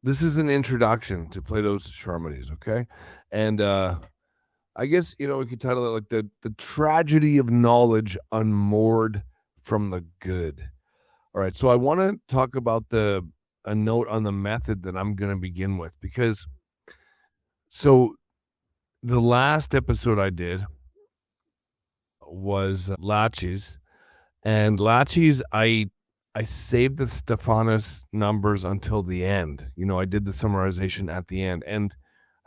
this is an introduction to Plato's Charmides, okay? And I guess we could title it like the tragedy of knowledge unmoored from the good. All right, so I want to talk about a note on the method that I'm going to begin with, because so the last episode I did was Laches, and Laches I saved the Stephanus numbers until the end. I did the summarization at the end, and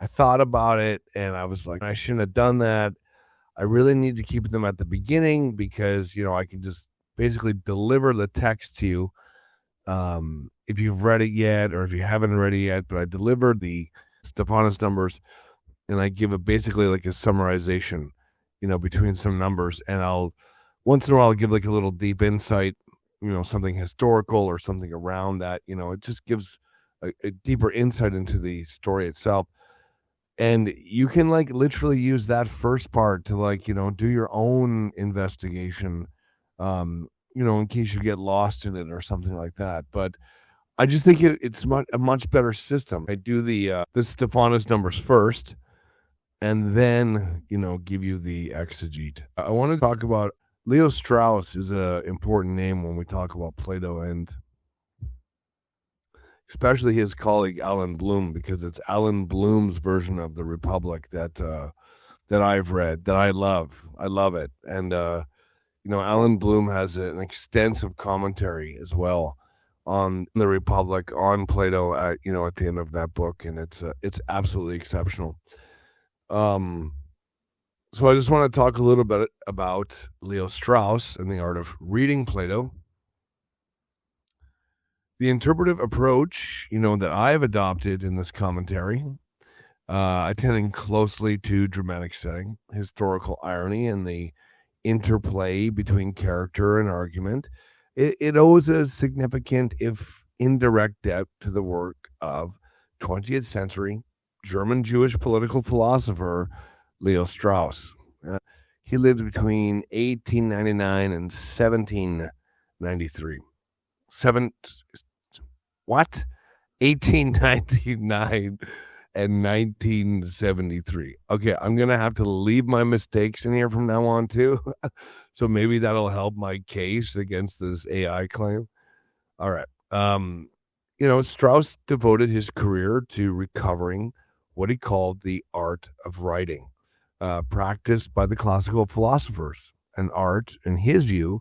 I thought about it, and I was like, I shouldn't have done that. I really need to keep them at the beginning because I can just basically deliver the text to you if you've read it yet or if you haven't read it yet. But I delivered the Stephanus numbers, and I give it basically like a summarization, between some numbers, and I'll once in a while I'll give like a little deep insight, something historical or something around that. It just gives a deeper insight into the story itself. And you can like literally use that first part to like, do your own investigation, in case you get lost in it or something like that. But I just think it's a much better system. I do the Stephanus numbers first, and then give you the exegete. I want to talk about Leo Strauss is an important name when we talk about Plato, and especially his colleague Alan Bloom, because it's Alan Bloom's version of the Republic that I've read, that I love. I love it, and Alan Bloom has an extensive commentary as well on the Republic, on Plato at the end of that book, and it's absolutely exceptional. So I just want to talk a little bit about Leo Strauss and the art of reading Plato. The interpretive approach, that I've adopted in this commentary, attending closely to dramatic setting, historical irony, and the interplay between character and argument, it owes a significant, if indirect, depth to the work of 20th century German Jewish political philosopher Leo Strauss. He lived between 1899 and 1793. 1899 and 1973. Okay, I'm going to have to leave my mistakes in here from now on, too. So maybe that'll help my case against this AI claim. All right. Strauss devoted his career to recovering what he called the art of writing, practiced by the classical philosophers, an art, in his view,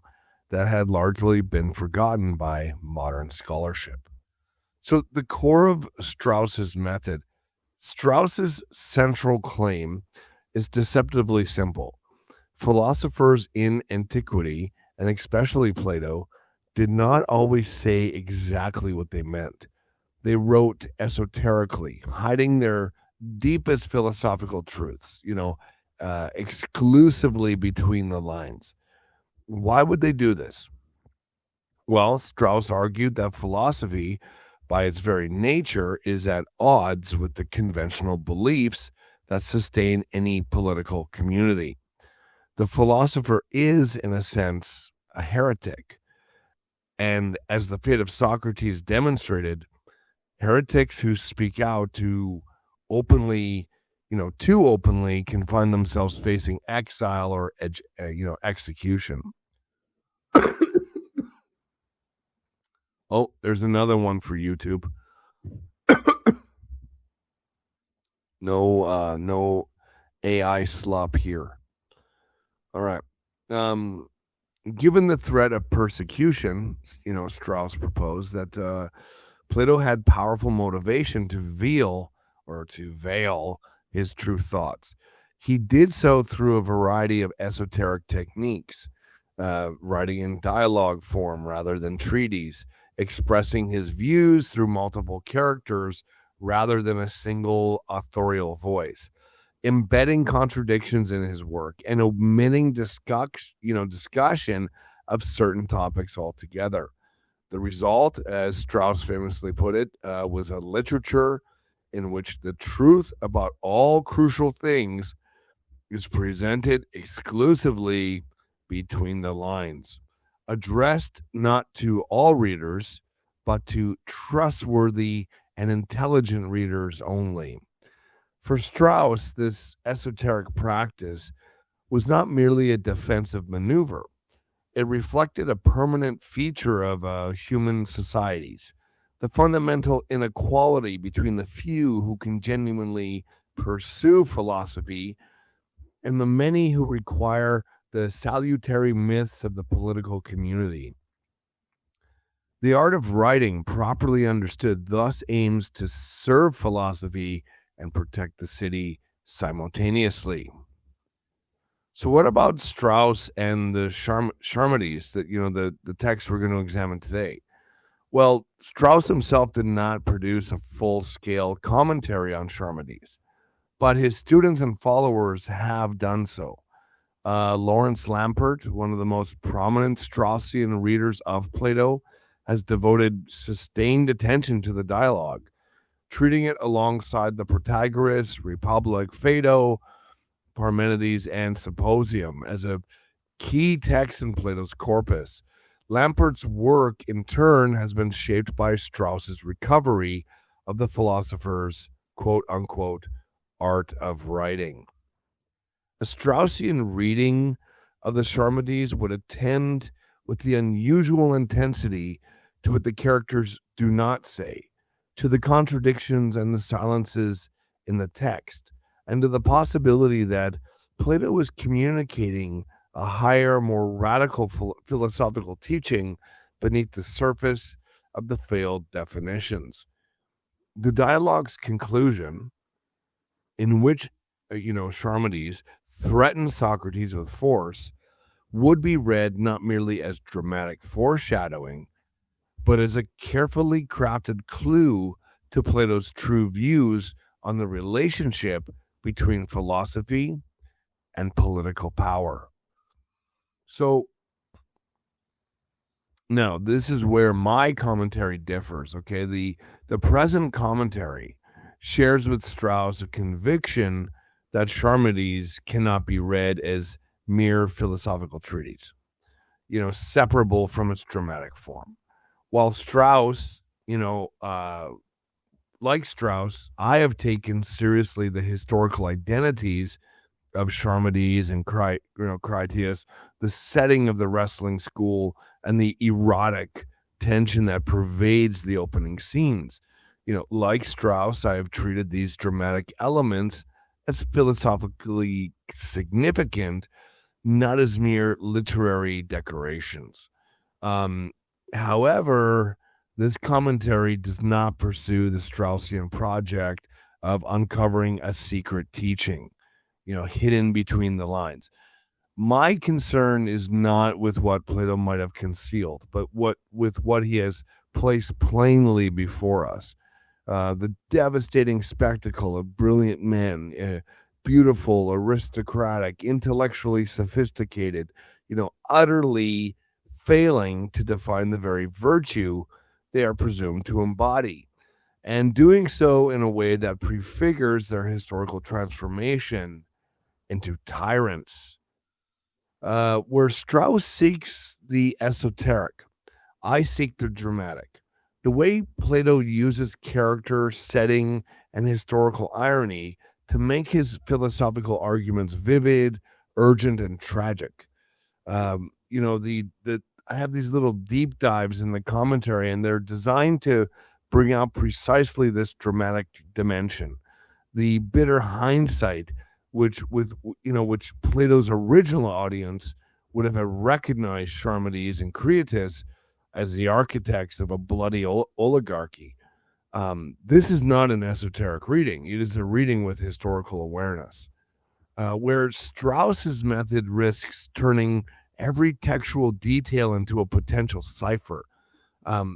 that had largely been forgotten by modern scholarship. So the core of Strauss's method, Strauss's central claim is deceptively simple. Philosophers in antiquity, and especially Plato, did not always say exactly what they meant. They wrote esoterically, hiding their deepest philosophical truths, exclusively between the lines. Why would they do this? Well, Strauss argued that philosophy, by its very nature, is at odds with the conventional beliefs that sustain any political community. The philosopher is, in a sense, a heretic. And as the fate of Socrates demonstrated, heretics who speak out too openly can find themselves facing exile or execution. Oh, there's another one for YouTube. No AI slop here. All right. Given the threat of persecution, Strauss proposed that Plato had powerful motivation to veil his true thoughts. He did so through a variety of esoteric techniques, writing in dialogue form rather than treatise, expressing his views through multiple characters rather than a single authorial voice, embedding contradictions in his work and omitting discussion of certain topics altogether. The result, as Strauss famously put it, was a literature in which the truth about all crucial things is presented exclusively between the lines, addressed not to all readers, but to trustworthy and intelligent readers only. For Strauss, this esoteric practice was not merely a defensive maneuver. It reflected a permanent feature of human societies, the fundamental inequality between the few who can genuinely pursue philosophy and the many who require the salutary myths of the political community. The art of writing, properly understood, thus aims to serve philosophy and protect the city simultaneously. So, what about Strauss and the Charmides, that the text we're going to examine today? Well, Strauss himself did not produce a full-scale commentary on Charmides, but his students and followers have done so. Lawrence Lampert, one of the most prominent Straussian readers of Plato, has devoted sustained attention to the dialogue, treating it alongside the Protagoras, Republic, Phaedo, Parmenides, and Symposium as a key text in Plato's corpus. Lampert's work, in turn, has been shaped by Strauss's recovery of the philosopher's quote-unquote art of writing. A Straussian reading of the Charmides would attend with the unusual intensity to what the characters do not say, to the contradictions and the silences in the text, and to the possibility that Plato was communicating a higher, more radical philosophical teaching beneath the surface of the failed definitions. The dialogue's conclusion, in which Charmides threatens Socrates with force, would be read not merely as dramatic foreshadowing, but as a carefully crafted clue to Plato's true views on the relationship between philosophy and political power. So, now, this is where my commentary differs, okay? The present commentary shares with Strauss a conviction that Charmides cannot be read as mere philosophical treatise, separable from its dramatic form. While Strauss, like Strauss, I have taken seriously the historical identities of Charmides and Critias, the setting of the wrestling school, and the erotic tension that pervades the opening scenes. Like Strauss, I have treated these dramatic elements as philosophically significant, not as mere literary decorations. However, this commentary does not pursue the Straussian project of uncovering a secret teaching, hidden between the lines. My concern is not with what Plato might have concealed, but with what he has placed plainly before us. The devastating spectacle of brilliant men, beautiful, aristocratic, intellectually sophisticated, utterly failing to define the very virtue they are presumed to embody, and doing so in a way that prefigures their historical transformation into tyrants. Where Strauss seeks the esoteric, I seek the dramatic. The way Plato uses character, setting, and historical irony to make his philosophical arguments vivid, urgent, and tragic. I have these little deep dives in the commentary, and they're designed to bring out precisely this dramatic dimension, the bitter hindsight, which Plato's original audience would have recognized Charmides and Critias as the architects of a bloody oligarchy. This is not an esoteric reading. It is a reading with historical awareness, where Strauss's method risks turning every textual detail into a potential cipher.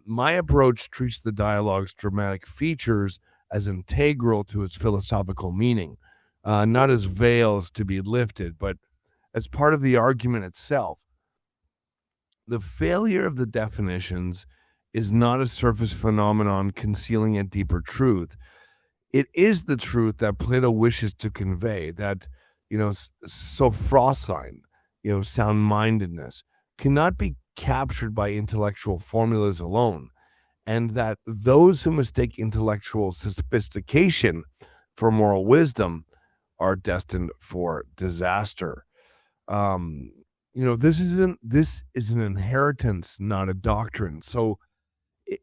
My approach treats the dialogue's dramatic features as integral to its philosophical meaning, not as veils to be lifted, but as part of the argument itself. The failure of the definitions is not a surface phenomenon concealing a deeper truth. It is the truth that Plato wishes to convey, that, sophrosyne, sound-mindedness, cannot be captured by intellectual formulas alone. and that those who mistake intellectual sophistication for moral wisdom are destined for disaster. Um, this is an inheritance, not a doctrine. So,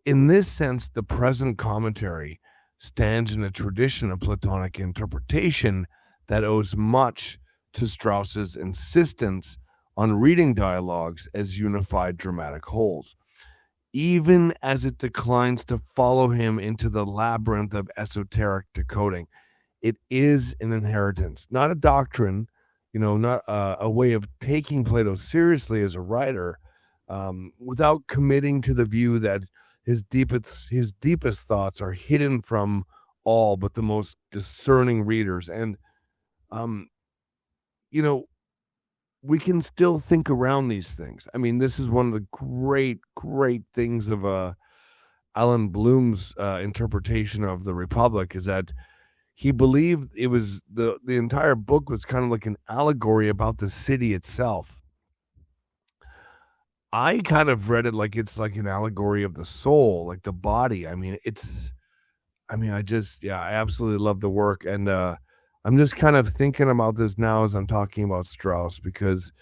in this sense, the present commentary stands in a tradition of Platonic interpretation that owes much to Strauss's insistence on reading dialogues as unified dramatic wholes, even as it declines to follow him into the labyrinth of esoteric decoding. It is an inheritance, not a doctrine, not a way of taking Plato seriously as a writer, without committing to the view that his deepest thoughts are hidden from all but the most discerning readers. And, um, you know, we can still think around these things. I mean, this is one of the great things of Alan Bloom's interpretation of the Republic, is that he believed it was the entire book was kind of like an allegory about the city itself. I kind of read it like it's like an allegory of the soul, like the body. I absolutely love the work. And I'm just kind of thinking about this now as I'm talking about Strauss, because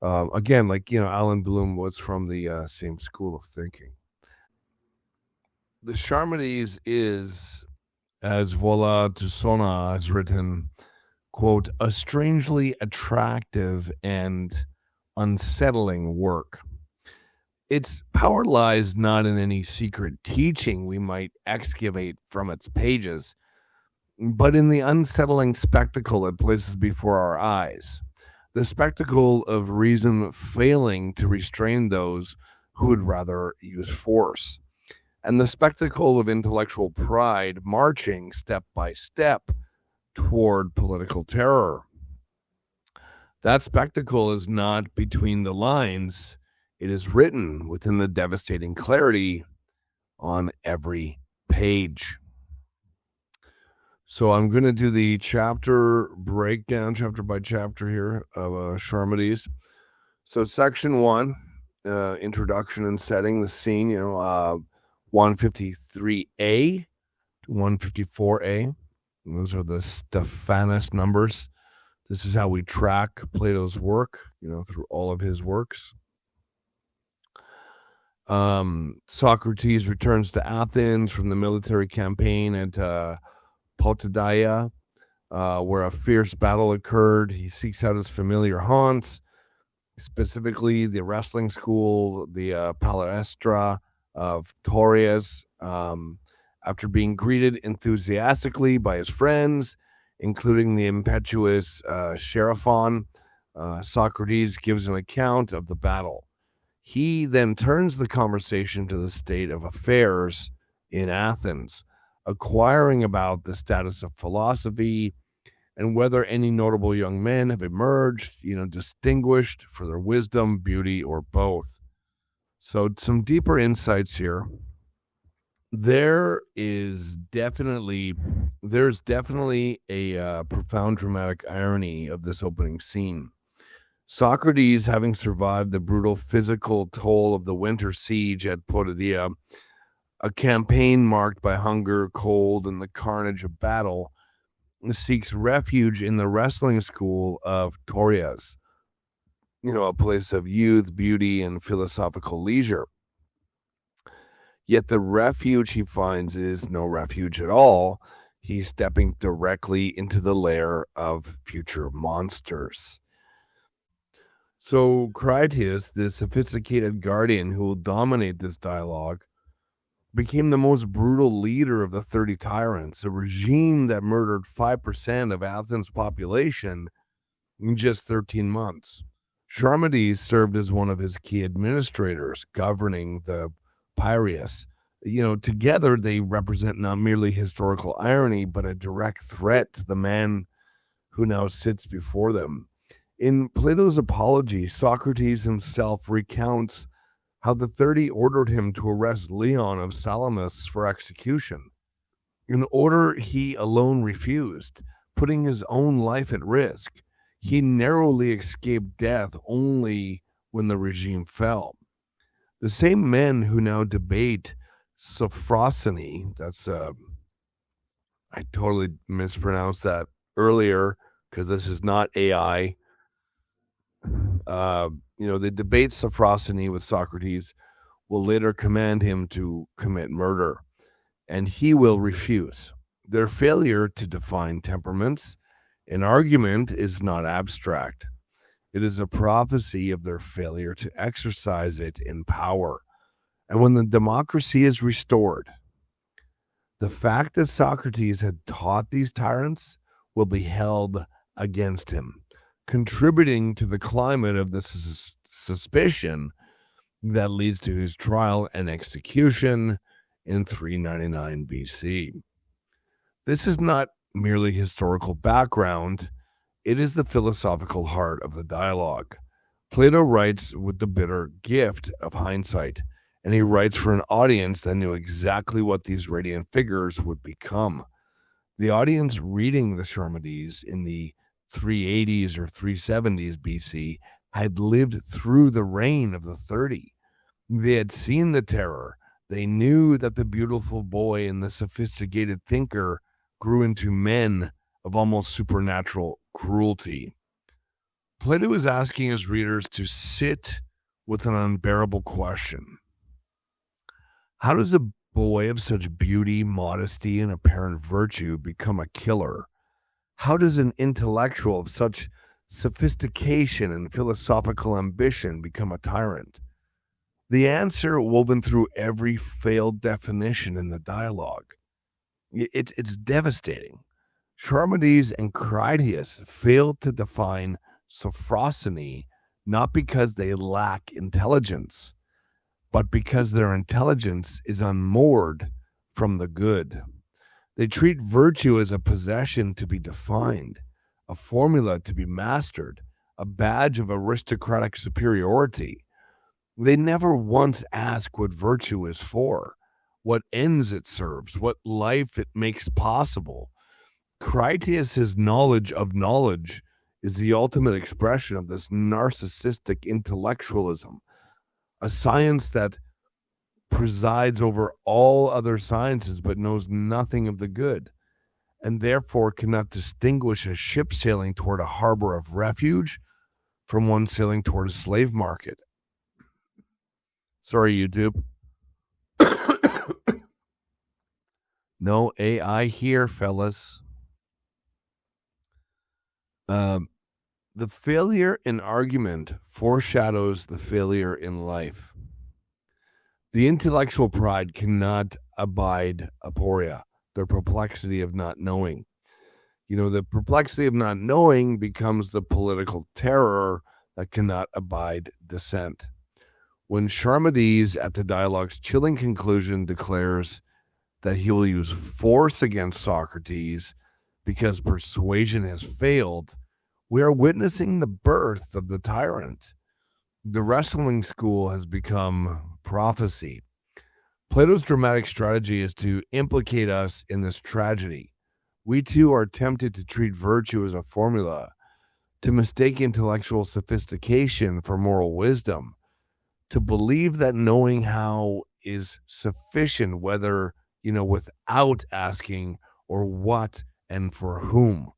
again, Alan Bloom was from the same school of thinking. The Charmides is, as Voila Tusona has written, quote, a strangely attractive and unsettling work. Its power lies not in any secret teaching we might excavate from its pages, but in the unsettling spectacle it places before our eyes. The spectacle of reason failing to restrain those who would rather use force, and the spectacle of intellectual pride marching step by step toward political terror. That spectacle is not between the lines, it is written within the devastating clarity on every page. So I'm going to do the chapter breakdown, chapter by chapter here of Charmides. So section 1, introduction and setting the scene, 153A to 154A. Those are the Stephanus numbers. This is how we track Plato's work, through all of his works. Socrates returns to Athens from the military campaign at Potidaea, where a fierce battle occurred. He seeks out his familiar haunts, specifically the wrestling school, the palestra of Critias. After being greeted enthusiastically by his friends, including the impetuous Sheriphon, Socrates gives an account of the battle. He then turns the conversation to the state of affairs in Athens, acquiring about the status of philosophy and whether any notable young men have emerged, distinguished for their wisdom, beauty, or both. So some deeper insights here. There's definitely a profound dramatic irony of this opening scene. Socrates, having survived the brutal physical toll of the winter siege at Potidaea, a campaign marked by hunger, cold, and the carnage of battle, seeks refuge in the wrestling school of Critias, a place of youth, beauty, and philosophical leisure. Yet the refuge he finds is no refuge at all. He's stepping directly into the lair of future monsters. So Critias, the sophisticated guardian who will dominate this dialogue, became the most brutal leader of the 30 Tyrants, a regime that murdered 5% of Athens' population in just 13 months. Charmides served as one of his key administrators, governing the Piraeus. Together they represent not merely historical irony, but a direct threat to the man who now sits before them. In Plato's Apology, Socrates himself recounts how the 30 ordered him to arrest Leon of Salamis for execution, an order he alone refused, putting his own life at risk. He narrowly escaped death only when the regime fell. The same men who now debate Sophrosony. That's I totally mispronounced that earlier because this is not AI. The debate Sophrosony with Socrates will later command him to commit murder, and he will refuse. Their failure to define temperaments in argument is not abstract. It is a prophecy of their failure to exercise it in power. And when the democracy is restored, the fact that Socrates had taught these tyrants will be held against him, contributing to the climate of this suspicion that leads to his trial and execution in 399 BC. This is not merely historical background, it is the philosophical heart of the dialogue. Plato writes with the bitter gift of hindsight, and he writes for an audience that knew exactly what these radiant figures would become. The audience reading the Charmides in the 380s or 370s BC had lived through the reign of the 30. They had seen the terror. They knew that the beautiful boy and the sophisticated thinker grew into men of almost supernatural cruelty. Plato is asking his readers to sit with an unbearable question. How does a boy of such beauty, modesty, and apparent virtue become a killer? How does an intellectual of such sophistication and philosophical ambition become a tyrant? The answer, woven through every failed definition in the dialogue. It's devastating. Charmides and Critias failed to define sophrosony not because they lack intelligence, but because their intelligence is unmoored from the good. They treat virtue as a possession to be defined, a formula to be mastered, a badge of aristocratic superiority. They never once ask what virtue is for, what ends it serves, what life it makes possible. Critias' knowledge of knowledge is the ultimate expression of this narcissistic intellectualism, a science that presides over all other sciences but knows nothing of the good, and therefore cannot distinguish a ship sailing toward a harbor of refuge from one sailing toward a slave market. Sorry, YouTube. No AI here, fellas. The failure in argument foreshadows the failure in life. The intellectual pride cannot abide aporia, the perplexity of not knowing. The perplexity of not knowing becomes the political terror that cannot abide dissent. When Charmides, at the dialogue's chilling conclusion, declares that he will use force against Socrates because persuasion has failed, we are witnessing the birth of the tyrant. The wrestling school has become prophecy. Plato's dramatic strategy is to implicate us in this tragedy. We too are tempted to treat virtue as a formula, to mistake intellectual sophistication for moral wisdom, to believe that knowing how is sufficient, whether, without asking or what and for whom.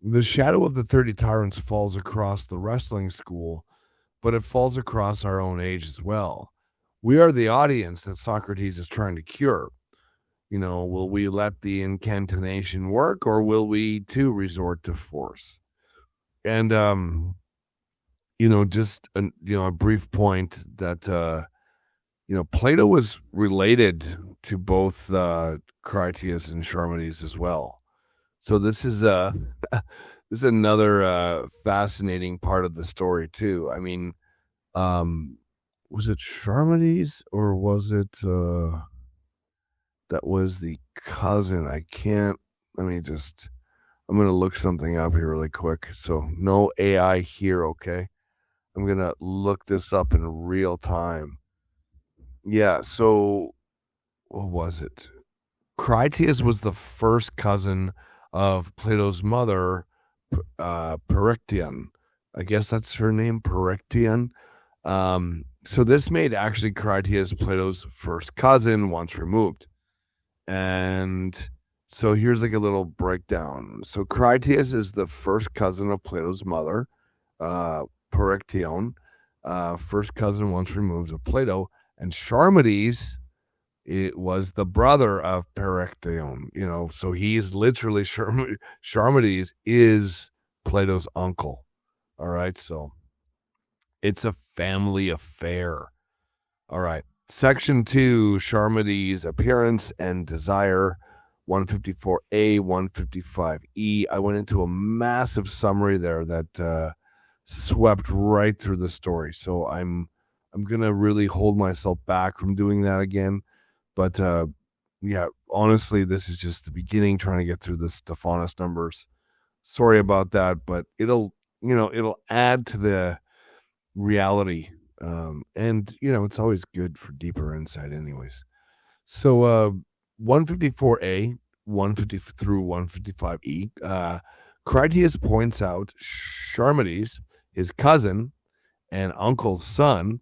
The shadow of the 30 Tyrants falls across the wrestling school, but it falls across our own age as well. We are the audience that Socrates is trying to cure. Will we let the incantation work, or will we too resort to force? And, just a brief point that, Plato was related to both Critias and Charmides as well. So this is this is another fascinating part of the story too. I mean, was it Charmides or was it that was the cousin? I'm going to look something up here really quick. So no AI here, okay? I'm going to look this up in real time. Yeah, so what was it? Critias was the first cousin of Plato's mother, Perictian. I guess that's her name, Perictian. So this made actually Critias Plato's first cousin once removed. And so here's like a little breakdown. So Critias is the first cousin of Plato's mother, Pericteon, first cousin once removed of Plato, and Charmides, it was the brother of Pericteon, so he's literally Charmides is Plato's uncle. All right, so it's a family affair. All right, section 2, Charmides' appearance and desire, 154a, 155e. I went into a massive summary there that swept right through the story, so I'm gonna really hold myself back from doing that again. But honestly, this is just the beginning, trying to get through the Stephanus numbers. Sorry about that, but it'll add to the reality. And it's always good for deeper insight anyways. So 154a, 150 through 155e, Critias points out Charmides, his cousin and uncle's son,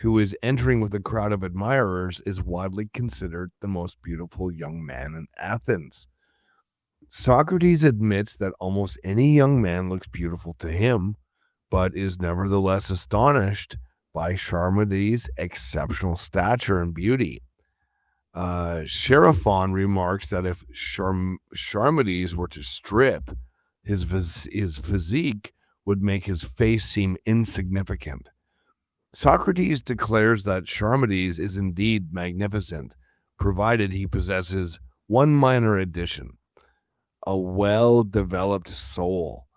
who is entering with a crowd of admirers, is widely considered the most beautiful young man in Athens. Socrates admits that almost any young man looks beautiful to him, but is nevertheless astonished by Charmides' exceptional stature and beauty. Xenophon remarks that if Charmides were to strip, his physique would make his face seem insignificant. Socrates declares that Charmides is indeed magnificent, provided he possesses one minor addition: a well-developed soul.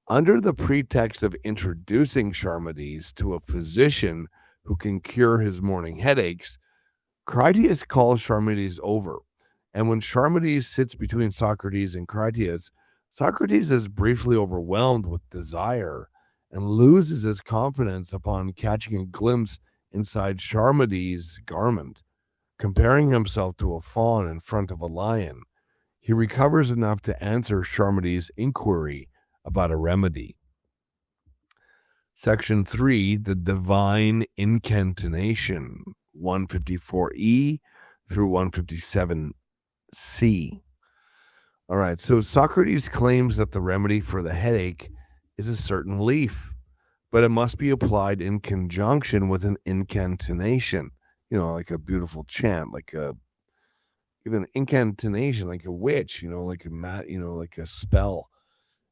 Under the pretext of introducing Charmides to a physician who can cure his morning headaches, Critias calls Charmides over, and when Charmides sits between Socrates and Critias, Socrates is briefly overwhelmed with desire and loses his confidence upon catching a glimpse inside Charmides' garment. Comparing himself to a fawn in front of a lion, he recovers enough to answer Charmides' inquiry about a remedy. Section 3, the divine incantation, 154e through 157c. All right, so Socrates claims that the remedy for the headache is a certain leaf, but it must be applied in conjunction with an incantation, like a beautiful chant, even incantation, like a witch, like a spell.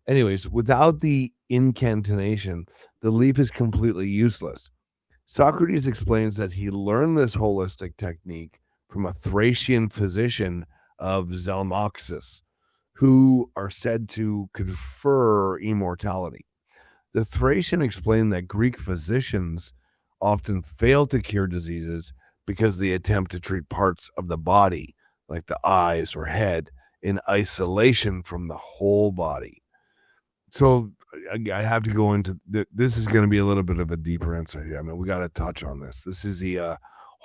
Anyways, without the incantation, the leaf is completely useless. Socrates explains that he learned this holistic technique from a Thracian physician of Zalmoxis, who are said to confer immortality. The Thracian explained that Greek physicians often fail to cure diseases because they attempt to treat parts of the body, like the eyes or head, in isolation from the whole body. So I have to go into this. Is going to be a little bit of a deeper insight here. I mean, we got to touch on this. This is the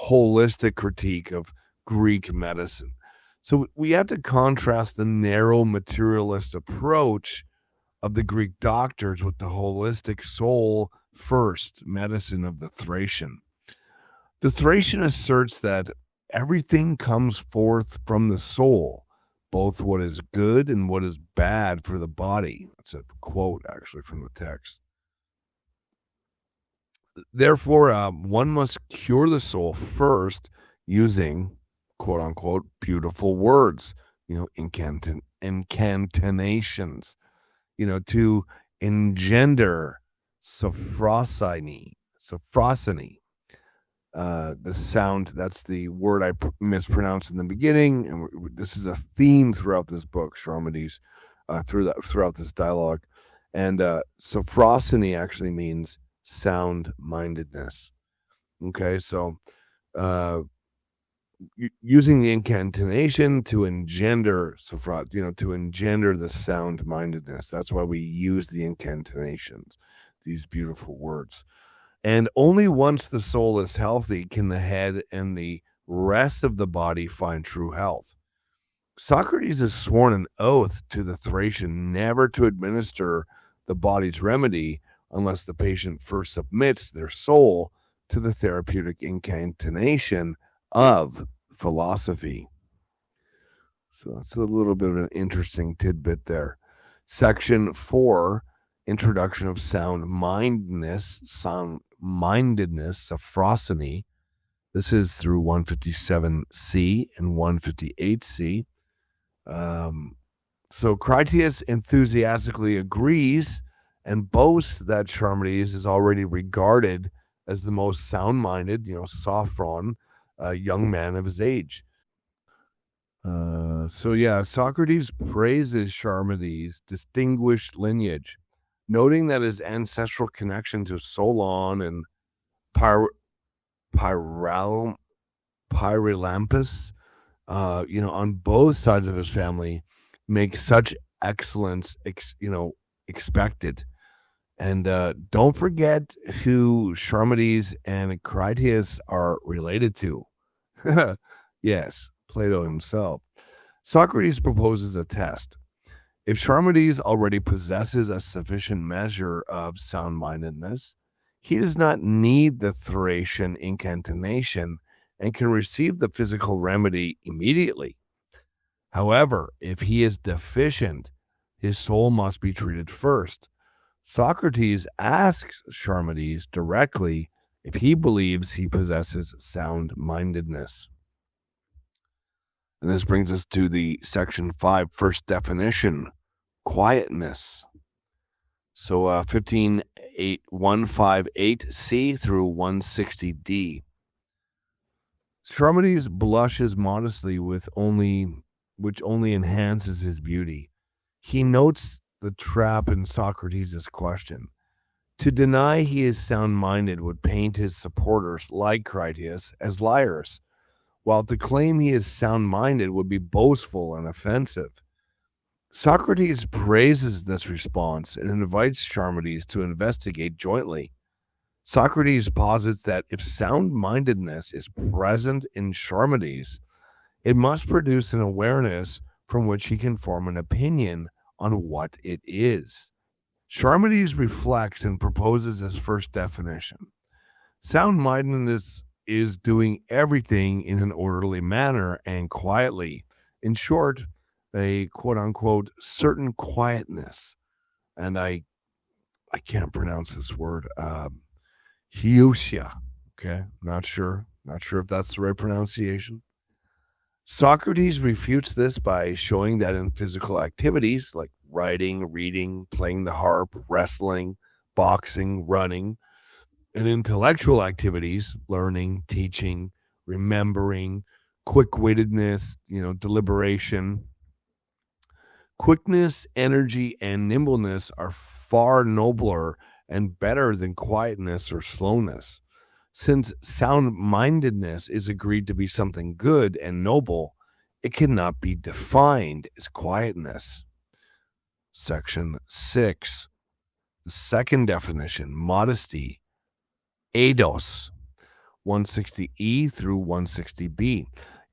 holistic critique of Greek medicine. So we have to contrast the narrow materialist approach of the Greek doctors with the holistic soul first medicine of the Thracian. The Thracian asserts that everything comes forth from the soul, both what is good and what is bad for the body. That's a quote actually from the text. Therefore, one must cure the soul first using, quote unquote, beautiful words, incantinations, to engender sophrosiny. The sound, that's the word I mispronounced in the beginning, and this is a theme throughout this book, Charmides, throughout this dialogue. And sophrosiny actually means sound-mindedness. Okay, so using the incantation to engender to engender the sound-mindedness. That's why we use the incantations, these beautiful words. And only once the soul is healthy can the head and the rest of the body find true health. Socrates has sworn an oath to the Thracian never to administer the body's remedy unless the patient first submits their soul to the therapeutic incantation of philosophy. So that's a little bit of an interesting tidbit there. Section 4, introduction of sound-mindedness, sophrosony. This is through 157C and 158C. So Critias enthusiastically agrees and boasts that Charmides is already regarded as the most sound-minded, sophron, young man of his age. Socrates praises Charmides' distinguished lineage, noting that his ancestral connection to Solon and Pyrilampus, on both sides of his family, makes such excellence, expected. And don't forget who Charmides and Critias are related to. Yes, Plato himself. Socrates proposes a test. If Charmides already possesses a sufficient measure of sound-mindedness, he does not need the Thracian incantation and can receive the physical remedy immediately. However, if he is deficient, his soul must be treated first. Socrates asks Charmides directly if he believes he possesses sound-mindedness. And this brings us to the section 5, first definition, quietness. So 158C through 160D. Charmides blushes modestly which only enhances his beauty. He notes the trap in Socrates' question. To deny he is sound-minded would paint his supporters, like Critias, as liars, while to claim he is sound-minded would be boastful and offensive. Socrates praises this response and invites Charmides to investigate jointly. Socrates posits that if sound-mindedness is present in Charmides, it must produce an awareness from which he can form an opinion on what it is. Charmides reflects and proposes his first definition. Sound-mindedness is doing everything in an orderly manner and quietly. In short, a quote-unquote certain quietness. And I can't pronounce this word. Heusia. Okay, not sure if that's the right pronunciation. Socrates refutes this by showing that in physical activities like writing, reading, playing the harp, wrestling, boxing, running, and intellectual activities, learning, teaching, remembering, quick-wittedness, deliberation, quickness, energy, and nimbleness are far nobler and better than quietness or slowness. Since sound-mindedness is agreed to be something good and noble, it cannot be defined as quietness. Section 6, the second definition, modesty, eidos, 160E through 160B.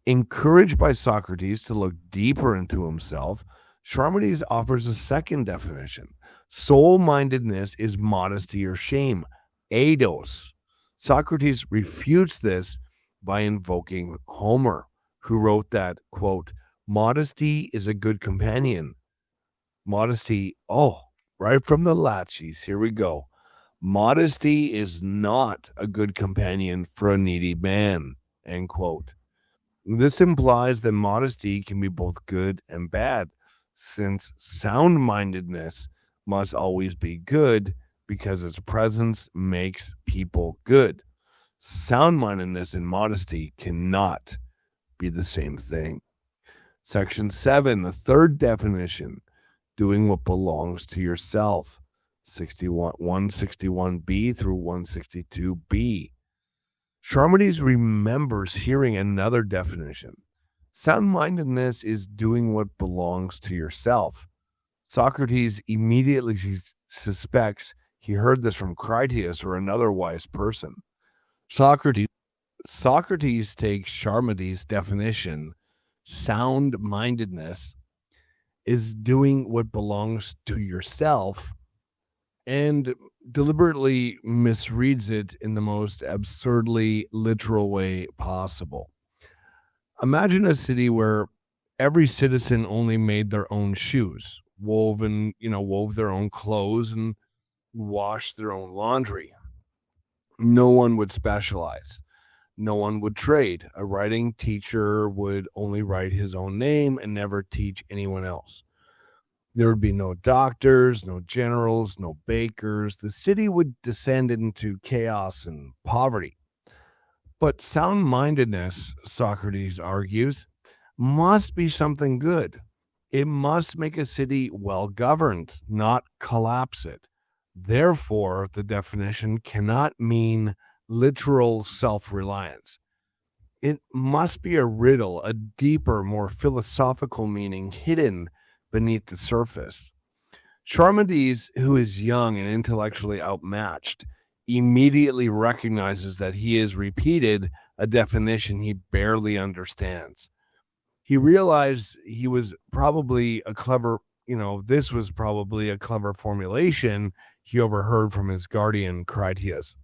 Encouraged by Socrates to look deeper into himself, Charmides offers a second definition. Soul-mindedness is modesty or shame, eidos. Socrates refutes this by invoking Homer, who wrote that, quote, modesty is a good companion. Modesty, right from the laches, here we go. Modesty is not a good companion for a needy man, end quote. This implies that modesty can be both good and bad, since sound-mindedness must always be good because its presence makes people good. Sound-mindedness and modesty cannot be the same thing. Section 7, the third definition, doing what belongs to yourself, 161B through 162B. Charmides remembers hearing another definition. Sound-mindedness is doing what belongs to yourself. Socrates immediately suspects he heard this from Critias or another wise person. Socrates takes Charmides' definition, sound-mindedness is doing what belongs to yourself, and deliberately misreads it in the most absurdly literal way possible. Imagine a city where every citizen only made their own shoes, wove their own clothes and washed their own laundry. No one would specialize. No one would trade. A writing teacher would only write his own name and never teach anyone else. There would be no doctors, no generals, no bakers. The city would descend into chaos and poverty. But sound-mindedness, Socrates argues, must be something good. It must make a city well-governed, not collapse it. Therefore, the definition cannot mean literal self-reliance. It must be a riddle, a deeper, more philosophical meaning hidden beneath the surface. Charmides, who is young and intellectually outmatched, immediately recognizes that he has repeated a definition he barely understands. He realized he was probably this was probably a clever formulation he overheard from his guardian Critias.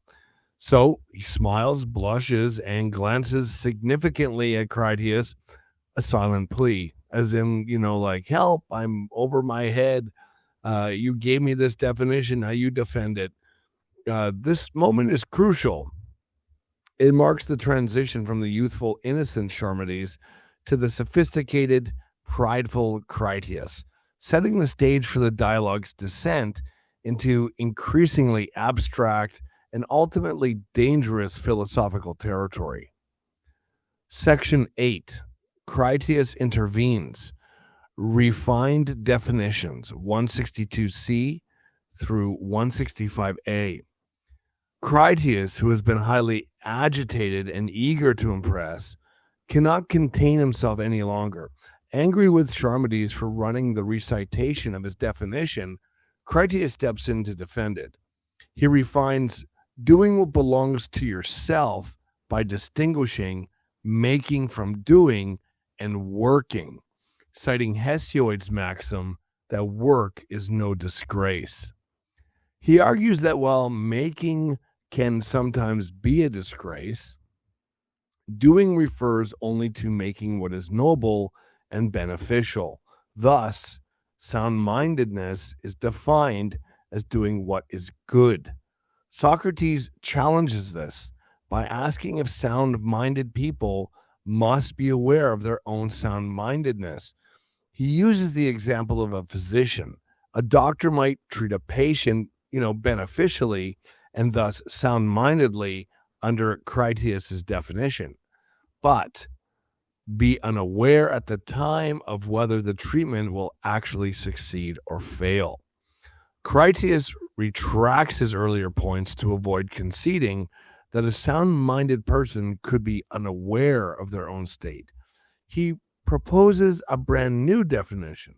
So he smiles, blushes, and glances significantly at Critias, a silent plea, as in, help, I'm over my head. You gave me this definition, now you defend it. This moment is crucial. It marks the transition from the youthful, innocent Charmides to the sophisticated, prideful Critias, setting the stage for the dialogue's descent into increasingly abstract and ultimately dangerous philosophical territory. Section 8. Critias intervenes. Refined definitions, 162c through 165a. Critias, who has been highly agitated and eager to impress, cannot contain himself any longer. Angry with Charmides for running the recitation of his definition, Critias steps in to defend it. He refines doing what belongs to yourself by distinguishing making from doing and working, citing Hesiod's maxim that work is no disgrace. He argues that while making can sometimes be a disgrace, doing refers only to making what is noble and beneficial. Thus, sound-mindedness is defined as doing what is good. Socrates challenges this by asking if sound-minded people must be aware of their own sound-mindedness. He uses the example of a physician. A doctor might treat a patient, beneficially and thus sound-mindedly under Critias's definition, but be unaware at the time of whether the treatment will actually succeed or fail. Critias retracts his earlier points to avoid conceding that a sound-minded person could be unaware of their own state. He proposes a brand new definition.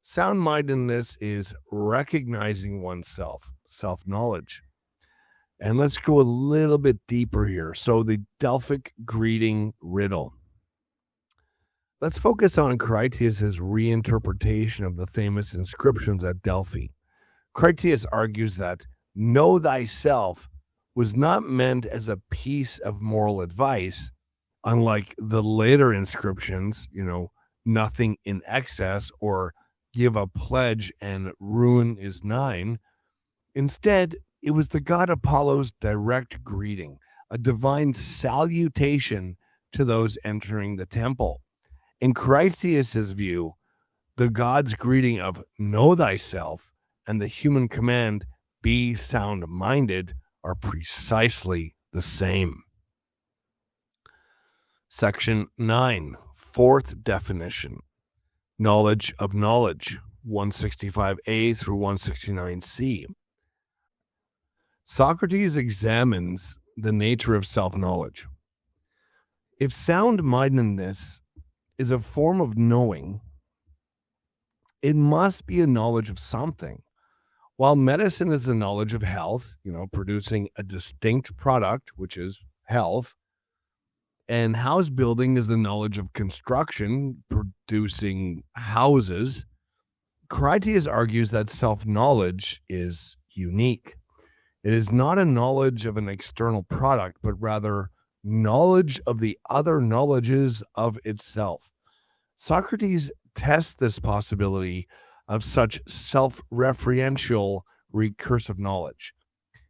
Sound-mindedness is recognizing oneself, self-knowledge. And let's go a little bit deeper here. So the Delphic greeting riddle. Let's focus on Critias' reinterpretation of the famous inscriptions at Delphi. Critias argues that know thyself was not meant as a piece of moral advice, unlike the later inscriptions, nothing in excess or give a pledge and ruin is nine. Instead, it was the god Apollo's direct greeting, a divine salutation to those entering the temple. In Critias' view, the god's greeting of know thyself and the human command be sound-minded are precisely the same. Section 9, fourth definition, knowledge of knowledge, 165a through 169c. Socrates examines the nature of self-knowledge. If sound-mindedness is a form of knowing, it must be a knowledge of something. While medicine is the knowledge of health, producing a distinct product, which is health, and house building is the knowledge of construction, producing houses, Critias argues that self-knowledge is unique. It is not a knowledge of an external product, but rather knowledge of the other knowledges of itself. Socrates tests this possibility of such self-referential recursive knowledge.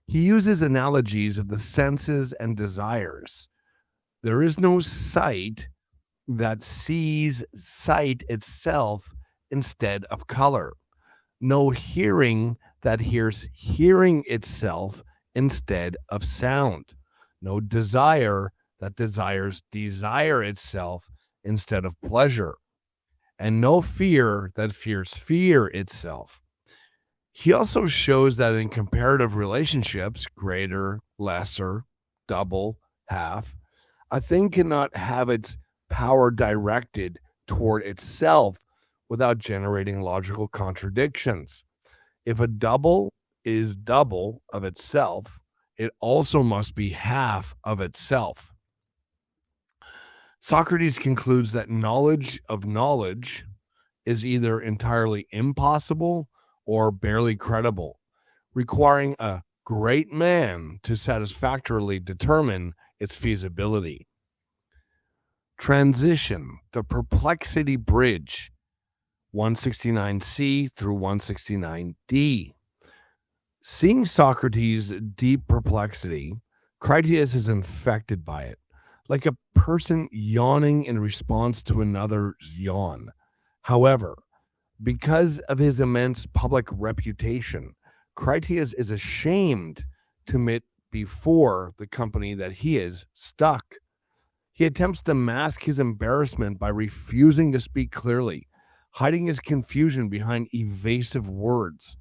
He uses analogies of the senses and desires. There is no sight that sees sight itself instead of color. No hearing that hears hearing itself instead of sound. No desire that desires desire itself instead of pleasure. And no fear that fears fear itself. He also shows that in comparative relationships, greater, lesser, double, half, a thing cannot have its power directed toward itself without generating logical contradictions. If a double is double of itself, it also must be half of itself. Socrates concludes that knowledge of knowledge is either entirely impossible or barely credible, requiring a great man to satisfactorily determine its feasibility. Transition, the perplexity bridge, 169c through 169d. Seeing Socrates' deep perplexity, Critias is infected by it, like a person yawning in response to another's yawn. However, because of his immense public reputation, Critias is ashamed to admit before the company that he is stuck. He attempts to mask his embarrassment by refusing to speak clearly, hiding his confusion behind evasive words.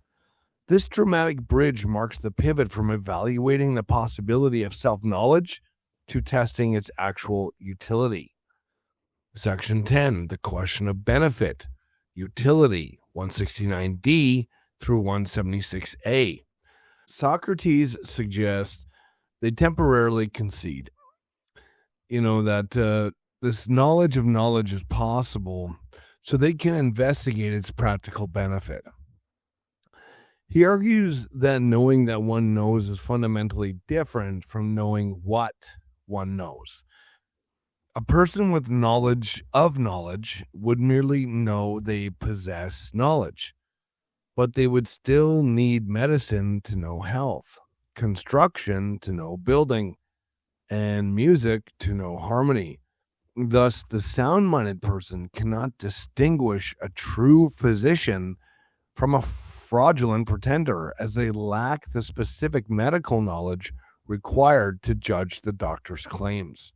This dramatic bridge marks the pivot from evaluating the possibility of self-knowledge to testing its actual utility. Section 10, the question of benefit, utility, 169d through 176a. Socrates suggests they temporarily concede, that this knowledge of knowledge is possible so they can investigate its practical benefit. He argues that knowing that one knows is fundamentally different from knowing what one knows. A person with knowledge of knowledge would merely know they possess knowledge, but they would still need medicine to know health, construction to know building, and music to know harmony. Thus, the sound-minded person cannot distinguish a true physician from a fraudulent pretender, as they lack the specific medical knowledge required to judge the doctor's claims.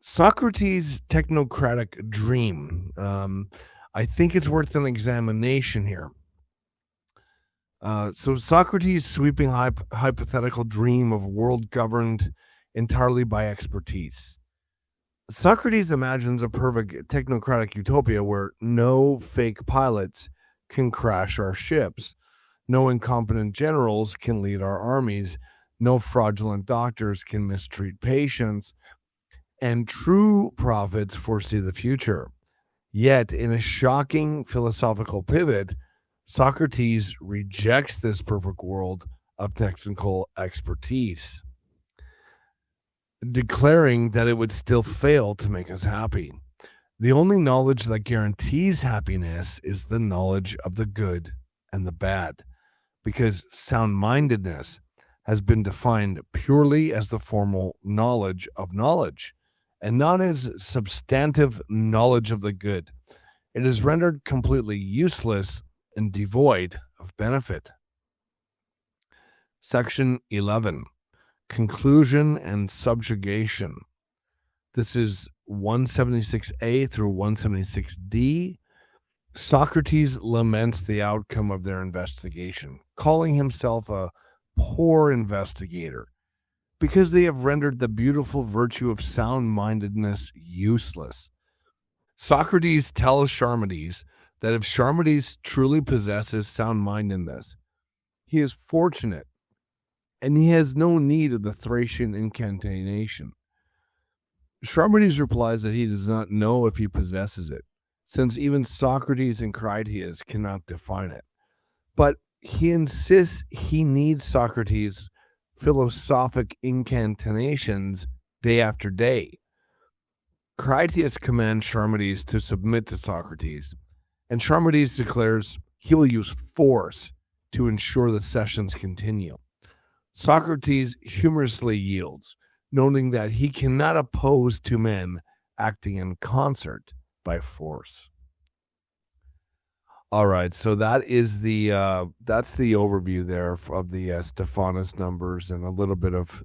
Socrates' technocratic dream, I think it's worth an examination here. So Socrates' sweeping hypothetical dream of a world governed entirely by expertise. Socrates imagines a perfect technocratic utopia where no fake pilots can crash our ships, no incompetent generals can lead our armies, no fraudulent doctors can mistreat patients, and true prophets foresee the future. Yet, in a shocking philosophical pivot, Socrates rejects this perfect world of technical expertise, declaring that it would still fail to make us happy. The only knowledge that guarantees happiness is the knowledge of the good and the bad, because sound-mindedness has been defined purely as the formal knowledge of knowledge, and not as substantive knowledge of the good. It is rendered completely useless and devoid of benefit. Section 11, Conclusion and Subjugation. This is 176a through 176d. Socrates laments the outcome of their investigation, calling himself a poor investigator, because they have rendered the beautiful virtue of sound-mindedness useless. Socrates tells Charmides that if Charmides truly possesses sound-mindedness, he is fortunate, and he has no need of the Thracian incantation. Charmides replies that he does not know if he possesses it, since even Socrates and Critias cannot define it. But he insists he needs Socrates' philosophic incantations day after day. Critias commands Charmides to submit to Socrates, and Charmides declares he will use force to ensure the sessions continue. Socrates humorously yields, noting that he cannot oppose two men acting in concert by force. All right, so that is that's the overview there of the Stephanus numbers and a little bit of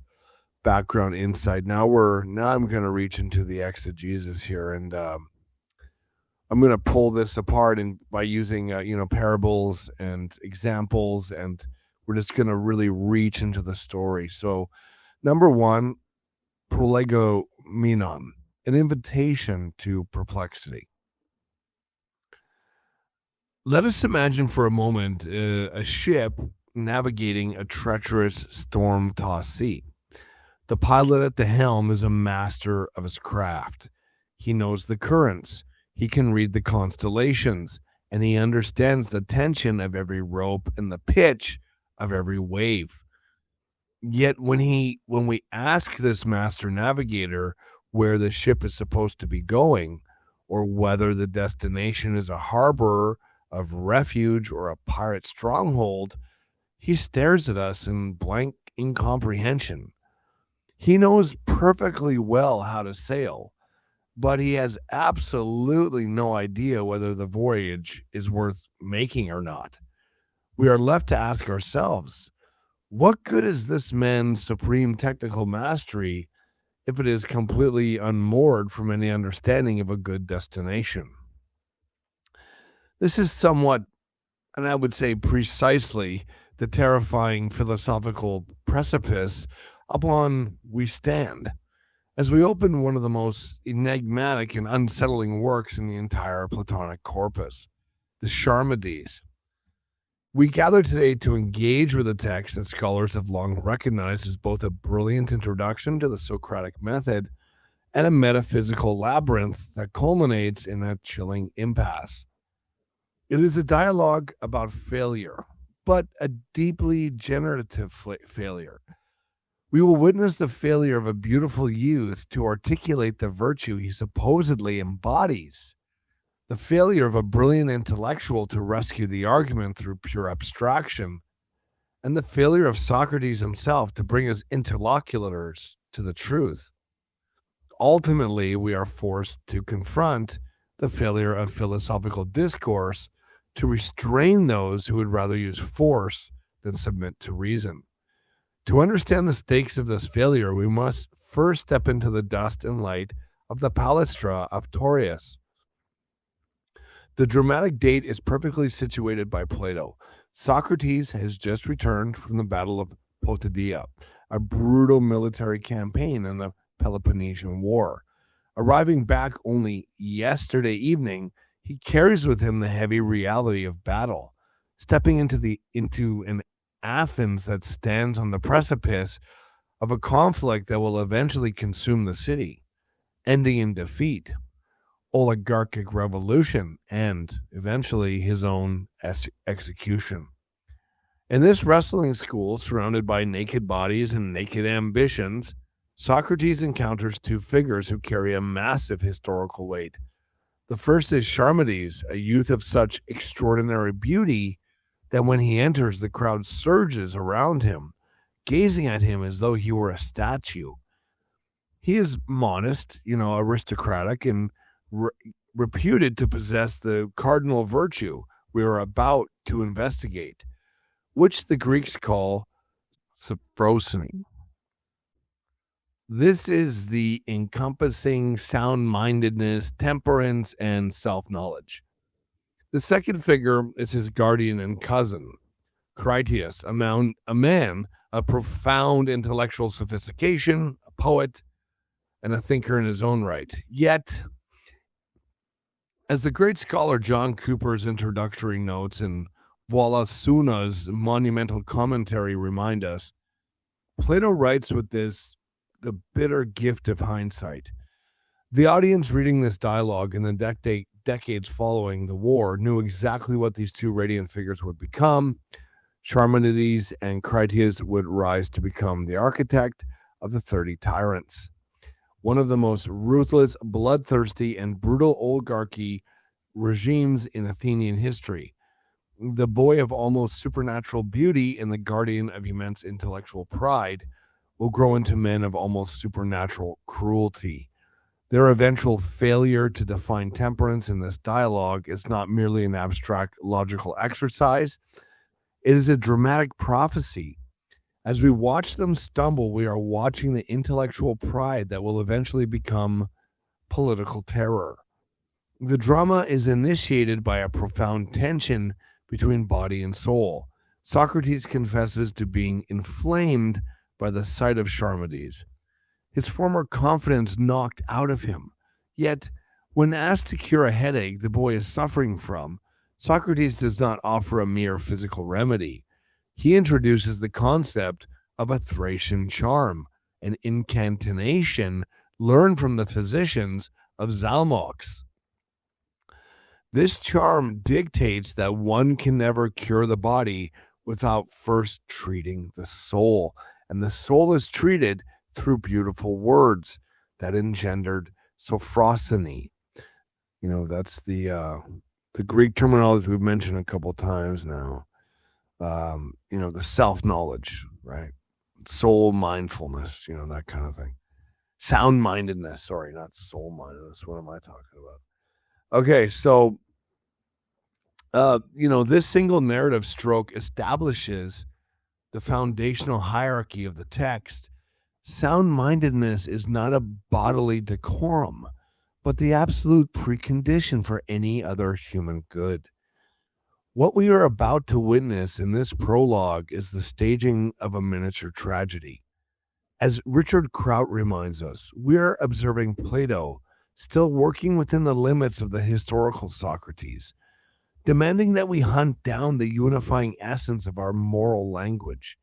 background insight. Now I'm going to reach into the exegesis here, and I'm going to pull this apart and by using parables and examples, and we're just going to really reach into the story. So, number one, prolegomenon, an invitation to perplexity. Let us imagine for a moment a ship navigating a treacherous, storm-tossed sea. The pilot at the helm is a master of his craft. He knows the currents, he can read the constellations, and he understands the tension of every rope and the pitch of every wave. Yet when we ask this master navigator where the ship is supposed to be going, or whether the destination is a harbor of refuge or a pirate stronghold, he stares at us in blank incomprehension. He knows perfectly well how to sail, but he has absolutely no idea whether the voyage is worth making or not. We are left to ask ourselves, what good is this man's supreme technical mastery if it is completely unmoored from any understanding of a good destination? This is somewhat, and I would say precisely, the terrifying philosophical precipice upon we stand as we open one of the most enigmatic and unsettling works in the entire Platonic corpus, the Charmides. We gather today to engage with a text that scholars have long recognized as both a brilliant introduction to the Socratic method and a metaphysical labyrinth that culminates in a chilling impasse. It is a dialogue about failure, but a deeply generative failure. We will witness the failure of a beautiful youth to articulate the virtue he supposedly embodies, the failure of a brilliant intellectual to rescue the argument through pure abstraction, and the failure of Socrates himself to bring his interlocutors to the truth. Ultimately, we are forced to confront the failure of philosophical discourse to restrain those who would rather use force than submit to reason. To understand the stakes of this failure, we must first step into the dust and light of the Palestra of Taurus. The dramatic date is perfectly situated by Plato. Socrates has just returned from the Battle of Potidaea, a brutal military campaign in the Peloponnesian War. Arriving back only yesterday evening, he carries with him the heavy reality of battle, stepping into an Athens that stands on the precipice of a conflict that will eventually consume the city, ending in defeat, oligarchic revolution, and eventually his own execution. In this wrestling school, surrounded by naked bodies and naked ambitions, Socrates encounters two figures who carry a massive historical weight. The first is Charmides, a youth of such extraordinary beauty that when he enters, the crowd surges around him, gazing at him as though he were a statue. He is modest, aristocratic, and reputed to possess the cardinal virtue we are about to investigate, which the Greeks call sophrosyne. This is the encompassing sound-mindedness, temperance, and self-knowledge. The second figure is his guardian and cousin, Critias, a man of profound intellectual sophistication, a poet, and a thinker in his own right. Yet, as the great scholar John Cooper's introductory notes in Valasuna's monumental commentary remind us, Plato writes with the bitter gift of hindsight. The audience reading this dialogue in the decades following the war knew exactly what these two radiant figures would become, Charmides and Critias would rise to become the architect of the 30 Tyrants, one of the most ruthless, bloodthirsty, and brutal oligarchy regimes in Athenian history. The boy of almost supernatural beauty and the guardian of immense intellectual pride will grow into men of almost supernatural cruelty. Their eventual failure to define temperance in this dialogue is not merely an abstract logical exercise, it is a dramatic prophecy. As we watch them stumble, we are watching the intellectual pride that will eventually become political terror. The drama is initiated by a profound tension between body and soul. Socrates confesses to being inflamed by the sight of Charmides, his former confidence knocked out of him. Yet, when asked to cure a headache the boy is suffering from, Socrates does not offer a mere physical remedy. He introduces the concept of a Thracian charm, an incantation learned from the physicians of Zalmox. This charm dictates that one can never cure the body without first treating the soul, and the soul is treated through beautiful words that engendered sophrosony. That's the Greek terminology we've mentioned a couple times now. The self-knowledge, right? Soul mindfulness, that kind of thing. Sound-mindedness, sorry, not soul-mindedness. What am I talking about? Okay, so, this single narrative stroke establishes the foundational hierarchy of the text. Sound-mindedness is not a bodily decorum, but the absolute precondition for any other human good. What we are about to witness in this prologue is the staging of a miniature tragedy. As Richard Kraut reminds us, we're observing Plato still working within the limits of the historical Socrates, demanding that we hunt down the unifying essence of our moral language.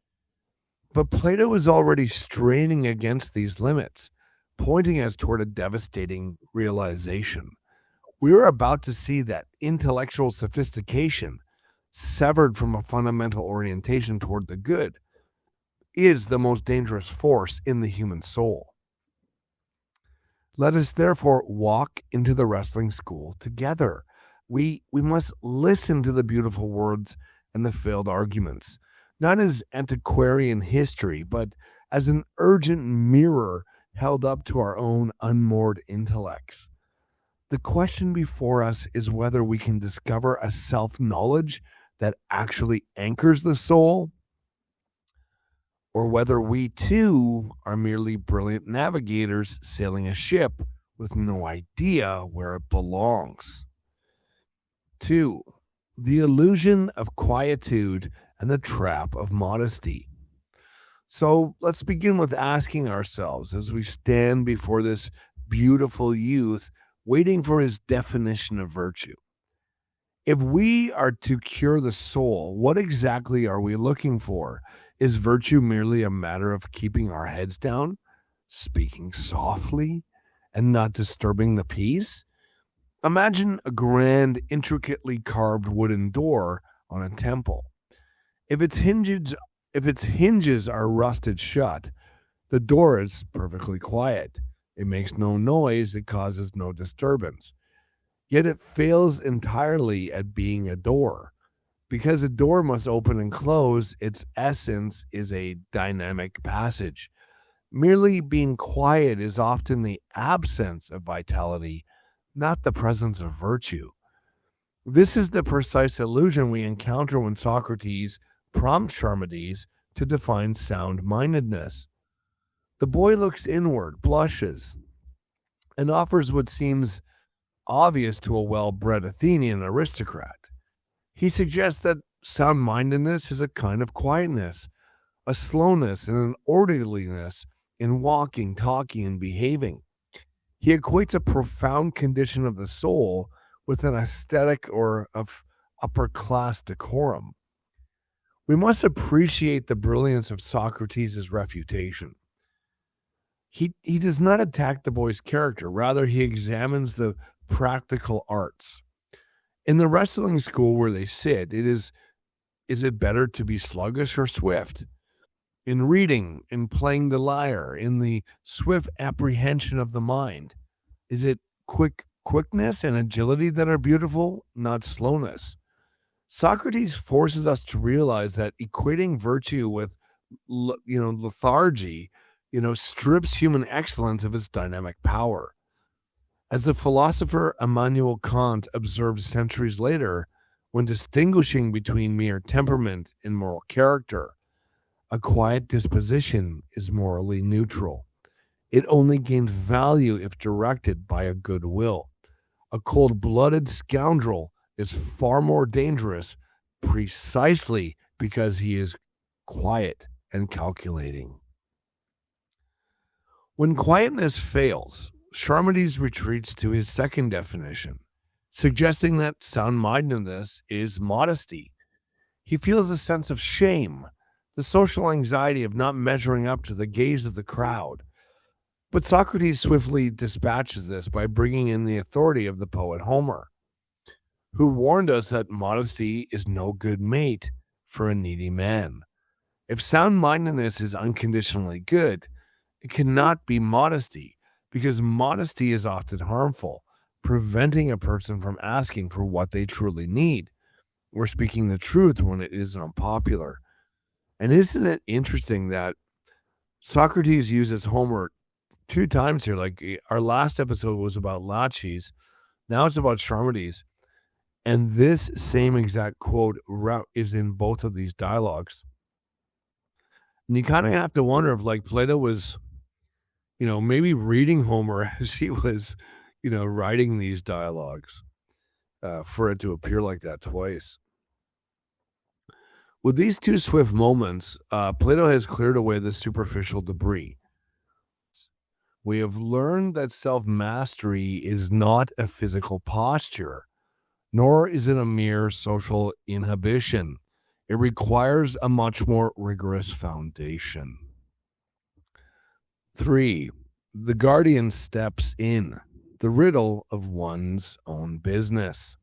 But Plato is already straining against these limits, pointing us toward a devastating realization. We are about to see that intellectual sophistication, severed from a fundamental orientation toward the good, is the most dangerous force in the human soul. Let us therefore walk into the wrestling school together. We must listen to the beautiful words and the failed arguments, not as antiquarian history, but as an urgent mirror held up to our own unmoored intellects. The question before us is whether we can discover a self-knowledge that actually anchors the soul, or whether we too are merely brilliant navigators sailing a ship with no idea where it belongs. 2. The illusion of quietude and the trap of modesty. So let's begin with asking ourselves as we stand before this beautiful youth waiting for his definition of virtue. If we are to cure the soul, what exactly are we looking for? Is virtue merely a matter of keeping our heads down, speaking softly, and not disturbing the peace? Imagine a grand, intricately carved wooden door on a temple. If its hinges are rusted shut, the door is perfectly quiet. It makes no noise, it causes no disturbance. Yet it fails entirely at being a door. Because a door must open and close, its essence is a dynamic passage. Merely being quiet is often the absence of vitality, not the presence of virtue. This is the precise illusion we encounter when Socrates prompts Charmides to define sound-mindedness. The boy looks inward, blushes, and offers what seems obvious to a well-bred Athenian aristocrat. He suggests that sound-mindedness is a kind of quietness, a slowness and an orderliness in walking, talking, and behaving. He equates a profound condition of the soul with an aesthetic or of upper-class decorum. We must appreciate the brilliance of Socrates' refutation. He does not attack the boy's character. Rather, he examines the practical arts. In the wrestling school where they sit, it is Is it better to be sluggish or swift? In reading, in playing the lyre, in the swift apprehension of the mind? Is it quickness and agility that are beautiful, not slowness? Socrates forces us to realize that equating virtue with, lethargy, strips human excellence of its dynamic power. As the philosopher Immanuel Kant observed centuries later, when distinguishing between mere temperament and moral character, a quiet disposition is morally neutral. It only gains value if directed by a good will. A cold-blooded scoundrel is far more dangerous precisely because he is quiet and calculating. When quietness fails, Charmides retreats to his second definition, suggesting that sound-mindedness is modesty. He feels a sense of shame, the social anxiety of not measuring up to the gaze of the crowd. But Socrates swiftly dispatches this by bringing in the authority of the poet Homer, who warned us that modesty is no good mate for a needy man. If sound-mindedness is unconditionally good, it cannot be modesty, because modesty is often harmful, preventing a person from asking for what they truly need, or speaking the truth when it is unpopular. And isn't it interesting that Socrates uses Homer 2 times here? Like our last episode was about Laches, now it's about Charmides. And this same exact quote is in both of these dialogues. And you kind of have to wonder if Plato was, maybe reading Homer as he was, writing these dialogues for it to appear like that twice. With these 2 swift moments, Plato has cleared away the superficial debris. We have learned that self-mastery is not a physical posture, nor is it a mere social inhibition. It requires a much more rigorous foundation. 3. The guardian steps in, the riddle of one's own business.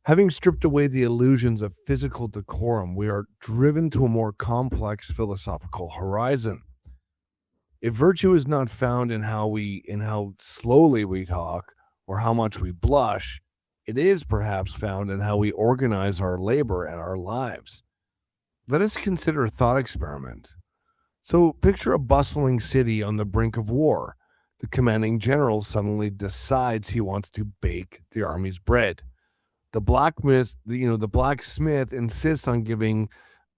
Having stripped away the illusions of physical decorum, we are driven to a more complex philosophical horizon. If virtue is not found in how slowly we talk or how much we blush, it is perhaps found in how we organize our labor and our lives. Let us consider a thought experiment. So picture a bustling city on the brink of war. The commanding general suddenly decides he wants to bake the army's bread. The blacksmith insists on giving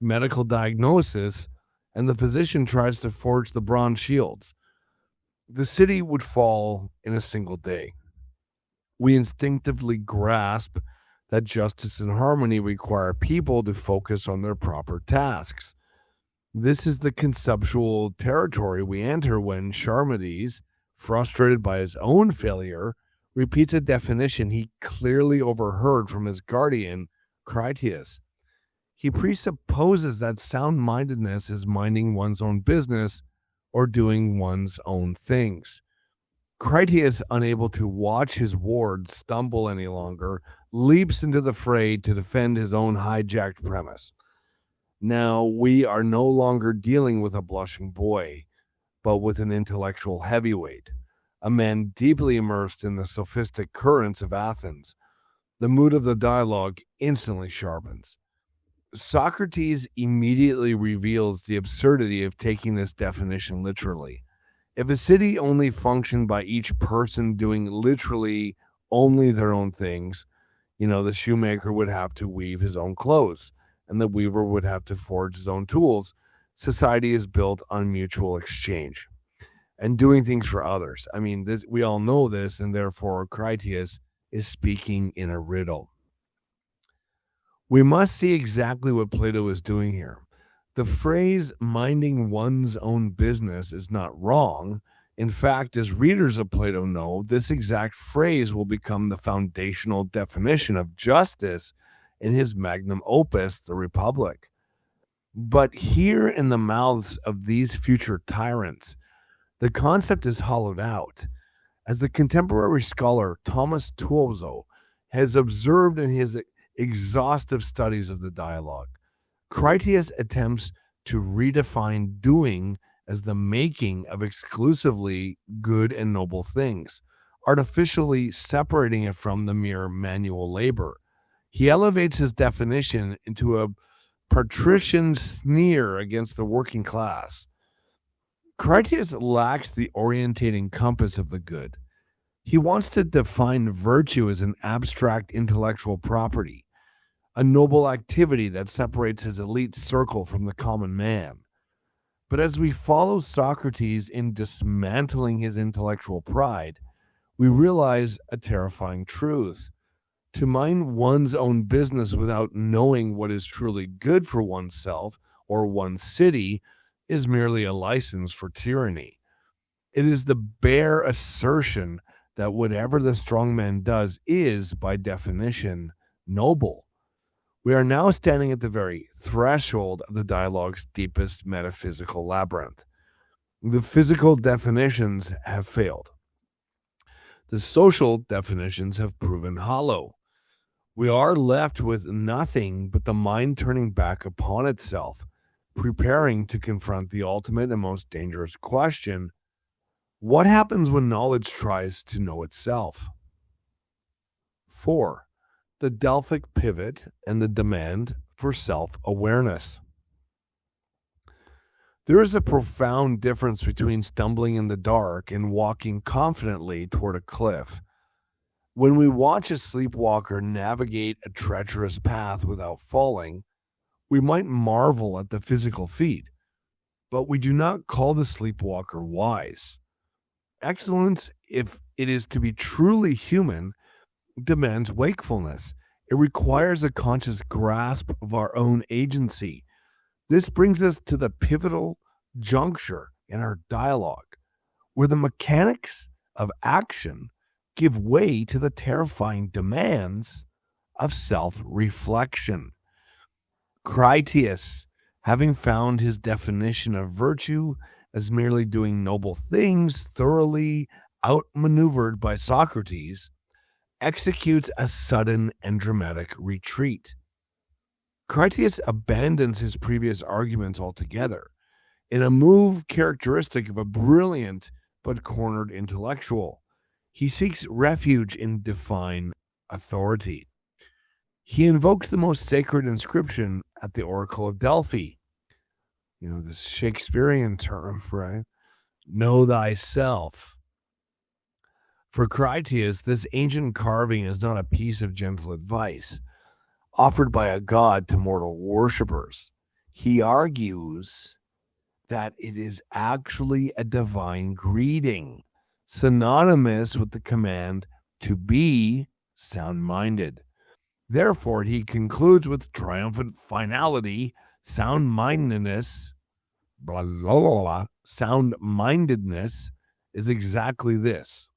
medical diagnosis, and the physician tries to forge the bronze shields. The city would fall in a single day. We instinctively grasp that justice and harmony require people to focus on their proper tasks. This is the conceptual territory we enter when Charmides, frustrated by his own failure, repeats a definition he clearly overheard from his guardian, Critias. He presupposes that sound-mindedness is minding one's own business or doing one's own things. Critias, unable to watch his ward stumble any longer, leaps into the fray to defend his own hijacked premise. Now we are no longer dealing with a blushing boy, but with an intellectual heavyweight, a man deeply immersed in the sophistic currents of Athens. The mood of the dialogue instantly sharpens. Socrates immediately reveals the absurdity of taking this definition literally. If a city only functioned by each person doing literally only their own things, the shoemaker would have to weave his own clothes, and the weaver would have to forge his own tools. Society is built on mutual exchange and doing things for others. We all know this, and therefore Critias is speaking in a riddle. We must see exactly what Plato is doing here. The phrase minding one's own business is not wrong. In fact, as readers of Plato know, this exact phrase will become the foundational definition of justice in his magnum opus, the Republic. But here in the mouths of these future tyrants, the concept is hollowed out. As the contemporary scholar Thomas Tuozo has observed in his exhaustive studies of the dialogue. Critias attempts to redefine doing as the making of exclusively good and noble things, artificially separating it from the mere manual labor. He elevates his definition into a patrician sneer against the working class. Critias lacks the orientating compass of the good. He wants to define virtue as an abstract intellectual property, a noble activity that separates his elite circle from the common man. But as we follow Socrates in dismantling his intellectual pride, we realize a terrifying truth. To mind one's own business without knowing what is truly good for oneself or one's city is merely a license for tyranny. It is the bare assertion that whatever the strong man does is, by definition, noble. We are now standing at the very threshold of the dialogue's deepest metaphysical labyrinth. The physical definitions have failed. The social definitions have proven hollow. We are left with nothing but the mind turning back upon itself, preparing to confront the ultimate and most dangerous question: what happens when knowledge tries to know itself? 4. The Delphic pivot and the demand for self-awareness. There is a profound difference between stumbling in the dark and walking confidently toward a cliff. When we watch a sleepwalker navigate a treacherous path without falling, we might marvel at the physical feat, but we do not call the sleepwalker wise. Excellence, if it is to be truly human, demands wakefulness. It requires a conscious grasp of our own agency. This brings us to the pivotal juncture in our dialogue, where the mechanics of action give way to the terrifying demands of self-reflection. Critias, having found his definition of virtue as merely doing noble things, thoroughly outmaneuvered by Socrates, executes a sudden and dramatic retreat. Critias abandons his previous arguments altogether, in a move characteristic of a brilliant but cornered intellectual. He seeks refuge in divine authority. He invokes the most sacred inscription at the Oracle of Delphi. This Shakespearean term, right? Know thyself. For Critias, this ancient carving is not a piece of gentle advice offered by a god to mortal worshippers. He argues that it is actually a divine greeting, synonymous with the command to be sound-minded. Therefore, he concludes with triumphant finality: sound-mindedness, blah, blah, blah, blah. Sound-mindedness is exactly this: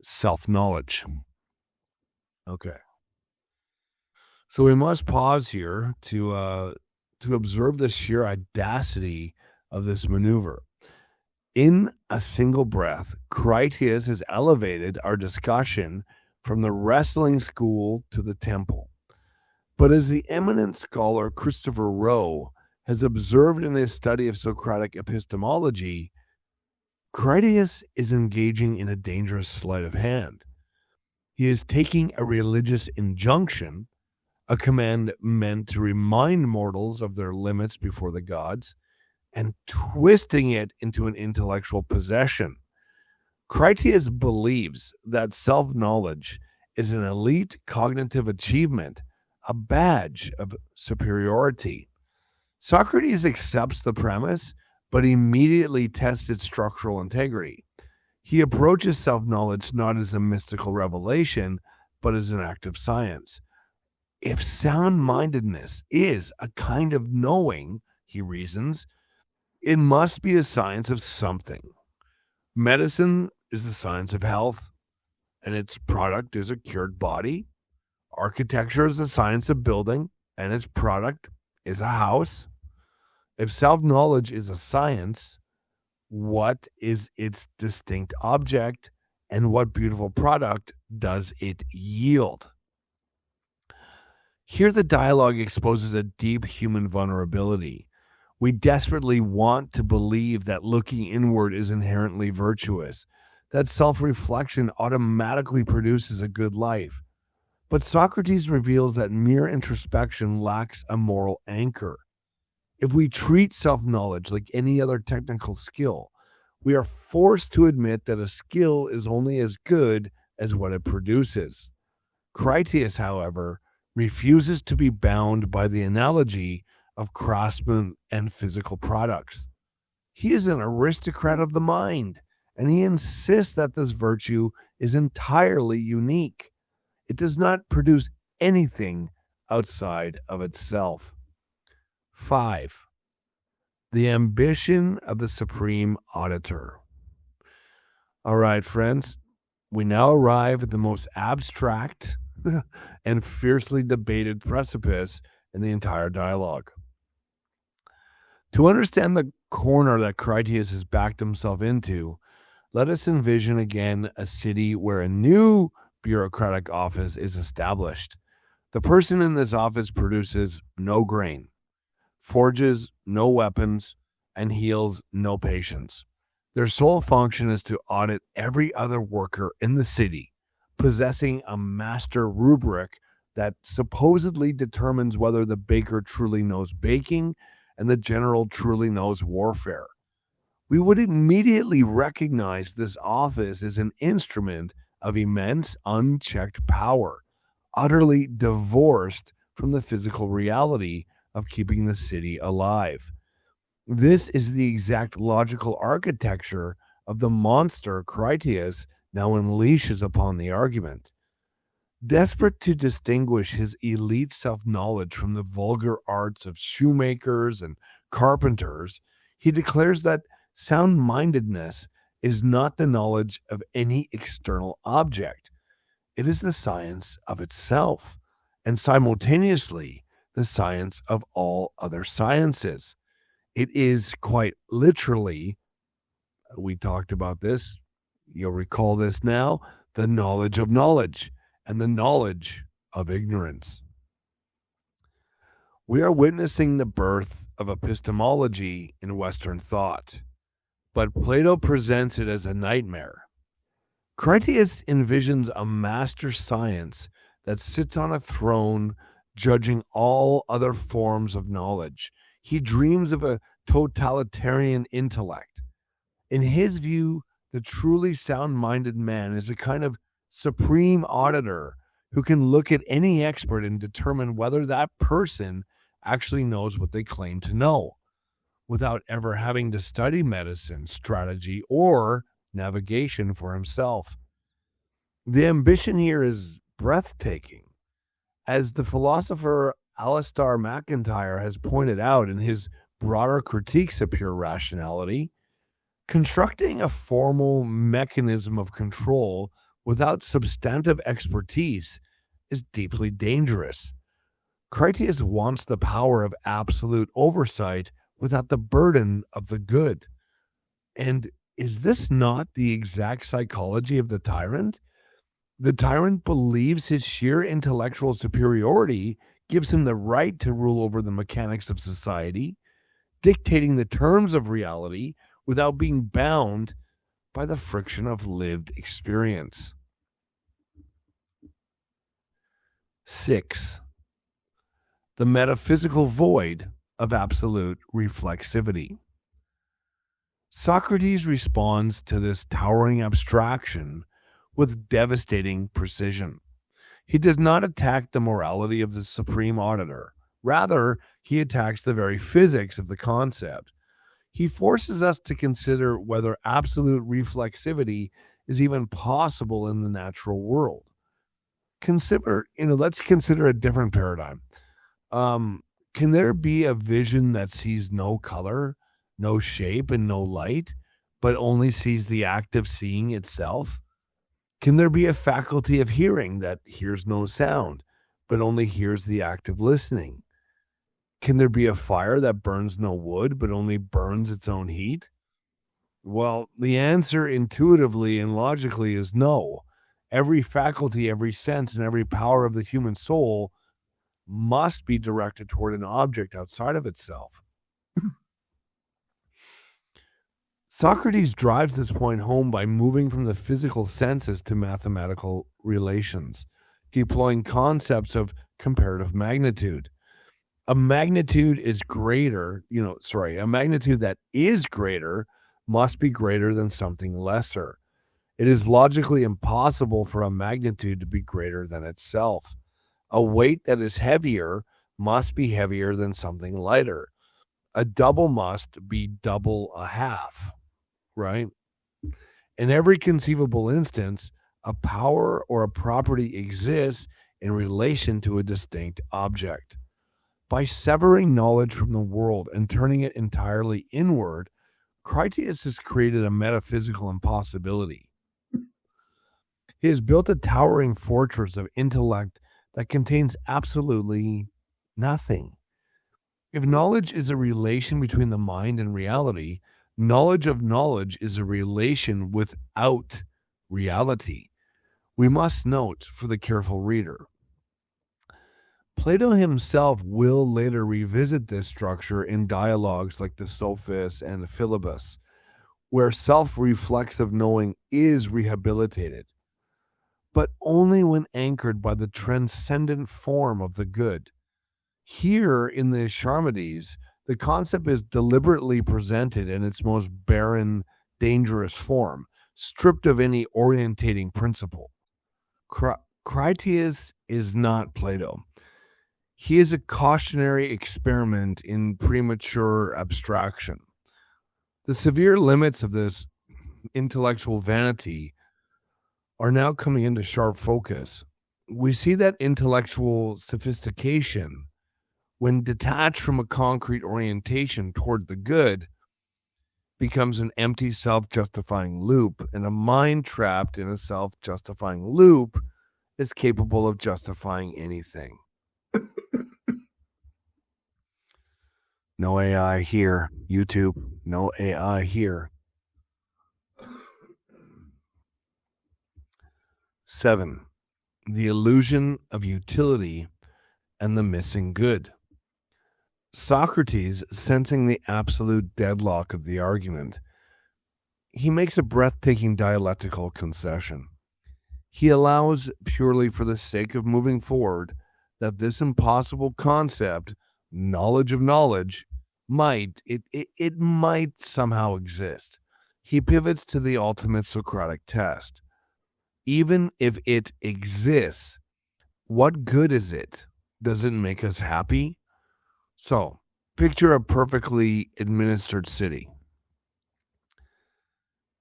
self-knowledge. Okay. So we must pause here to observe the sheer audacity of this maneuver. In a single breath, Critias has elevated our discussion from the wrestling school to the temple. But as the eminent scholar Christopher Rowe has observed in his study of Socratic epistemology, Critias is engaging in a dangerous sleight of hand. He is taking a religious injunction, a command meant to remind mortals of their limits before the gods, and twisting it into an intellectual possession. Critias believes that self-knowledge is an elite cognitive achievement, a badge of superiority. Socrates accepts the premise, but immediately tests its structural integrity. He approaches self-knowledge not as a mystical revelation, but as an act of science. If sound-mindedness is a kind of knowing, he reasons, it must be a science of something. Medicine is the science of health, and its product is a cured body. Architecture is the science of building, and its product is a house. If self-knowledge is a science, what is its distinct object, and what beautiful product does it yield? Here, the dialogue exposes a deep human vulnerability. We desperately want to believe that looking inward is inherently virtuous, that self reflection automatically produces a good life. But Socrates reveals that mere introspection lacks a moral anchor. If we treat self knowledge like any other technical skill, we are forced to admit that a skill is only as good as what it produces. Critias, however, refuses to be bound by the analogy of craftsmen and physical products. He is an aristocrat of the mind, and he insists that this virtue is entirely unique. It does not produce anything outside of itself. 5. The ambition of the supreme auditor. All right, friends, we now arrive at the most abstract and fiercely debated precipice in the entire dialogue. To understand the corner that Critias has backed himself into, let us envision again a city where a new bureaucratic office is established. The person in this office produces no grain, forges no weapons, and heals no patients. Their sole function is to audit every other worker in the city, possessing a master rubric that supposedly determines whether the baker truly knows baking and the general truly knows warfare. We would immediately recognize this office as an instrument of immense unchecked power, utterly divorced from the physical reality of keeping the city alive. This is the exact logical architecture of the monster Critias now unleashes upon the argument. Desperate to distinguish his elite self-knowledge from the vulgar arts of shoemakers and carpenters, he declares that sound-mindedness is not the knowledge of any external object. It is the science of itself, and simultaneously the science of all other sciences. It is quite literally, we talked about this, you'll recall this now, the knowledge of knowledge and the knowledge of ignorance. We are witnessing the birth of epistemology in Western thought, but Plato presents it as a nightmare. Critias envisions a master science that sits on a throne judging all other forms of knowledge. He dreams of a totalitarian intellect. In his view, the truly sound-minded man is a kind of supreme auditor who can look at any expert and determine whether that person actually knows what they claim to know, without ever having to study medicine, strategy, or navigation for himself. The ambition here is breathtaking. As the philosopher Alistair MacIntyre has pointed out in his broader critiques of pure rationality, constructing a formal mechanism of control without substantive expertise is deeply dangerous. Critias wants the power of absolute oversight without the burden of the good. And is this not the exact psychology of the tyrant? The tyrant believes his sheer intellectual superiority gives him the right to rule over the mechanics of society, dictating the terms of reality without being bound by the friction of lived experience. 6. The metaphysical void of absolute reflexivity. Socrates responds to this towering abstraction with devastating precision. He does not attack the morality of the supreme auditor. Rather, he attacks the very physics of the concept. He forces us to consider whether absolute reflexivity is even possible in the natural world. Let's consider a different paradigm. Can there be a vision that sees no color, no shape, and no light, but only sees the act of seeing itself? Can there be a faculty of hearing that hears no sound, but only hears the act of listening? Can there be a fire that burns no wood, but only burns its own heat? Well, the answer intuitively and logically is no. Every faculty, every sense, and every power of the human soul must be directed toward an object outside of itself. Socrates drives this point home by moving from the physical senses to mathematical relations, deploying concepts of comparative magnitude. A magnitude that is greater must be greater than something lesser. It is logically impossible for a magnitude to be greater than itself. A weight that is heavier must be heavier than something lighter. A double must be double a half, right? In every conceivable instance, a power or a property exists in relation to a distinct object. By severing knowledge from the world and turning it entirely inward, Critias has created a metaphysical impossibility. He has built a towering fortress of intellect that contains absolutely nothing. If knowledge is a relation between the mind and reality, knowledge of knowledge is a relation without reality. We must note for the careful reader, Plato himself will later revisit this structure in dialogues like the Sophist and the Philebus, where self-reflexive knowing is rehabilitated, but only when anchored by the transcendent form of the good. Here in the Charmides, the concept is deliberately presented in its most barren, dangerous form, stripped of any orientating principle. Critias is not Plato. He is a cautionary experiment in premature abstraction. The severe limits of this intellectual vanity are now coming into sharp focus. We see that intellectual sophistication, when detached from a concrete orientation toward the good, becomes an empty self-justifying loop, and a mind trapped in a self-justifying loop is capable of justifying anything. No AI here, YouTube. No AI here. 7. The illusion of utility and the missing good. Socrates, sensing the absolute deadlock of the argument, he makes a breathtaking dialectical concession. He allows, purely for the sake of moving forward, that this impossible concept, knowledge of knowledge, might somehow exist. He pivots to the ultimate Socratic test. Even if it exists, what good is it? Does it make us happy? So, picture a perfectly administered city.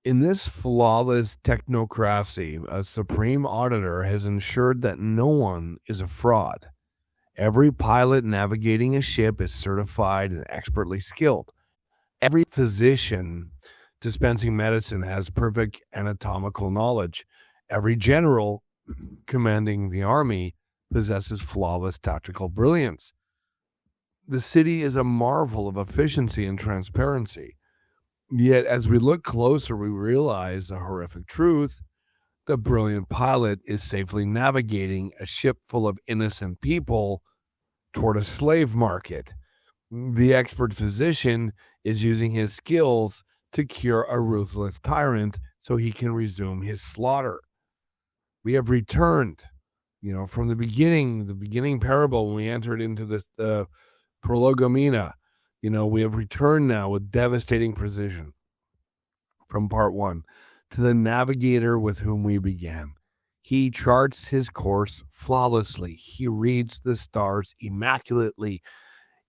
In this flawless technocracy, a supreme auditor has ensured that no one is a fraud. Every pilot navigating a ship is certified and expertly skilled. Every physician dispensing medicine has perfect anatomical knowledge. Every general commanding the army possesses flawless tactical brilliance. The city is a marvel of efficiency and transparency. Yet, as we look closer, we realize a horrific truth. The brilliant pilot is safely navigating a ship full of innocent people toward a slave market. The expert physician is using his skills to cure a ruthless tyrant so he can resume his slaughter. We have returned, from the beginning parable when we entered into the prolegomena. We have returned now with devastating precision from part 1 to the navigator with whom we began. He charts his course flawlessly. He reads the stars immaculately,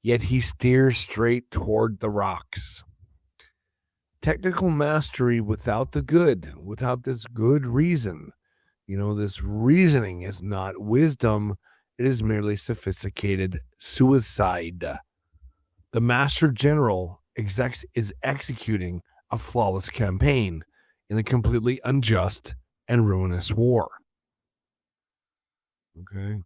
yet he steers straight toward the rocks. Technical mastery without the good, without this good reason. This reasoning is not wisdom. It is merely sophisticated suicide. The master general is executing a flawless campaign in a completely unjust and ruinous war. Okay.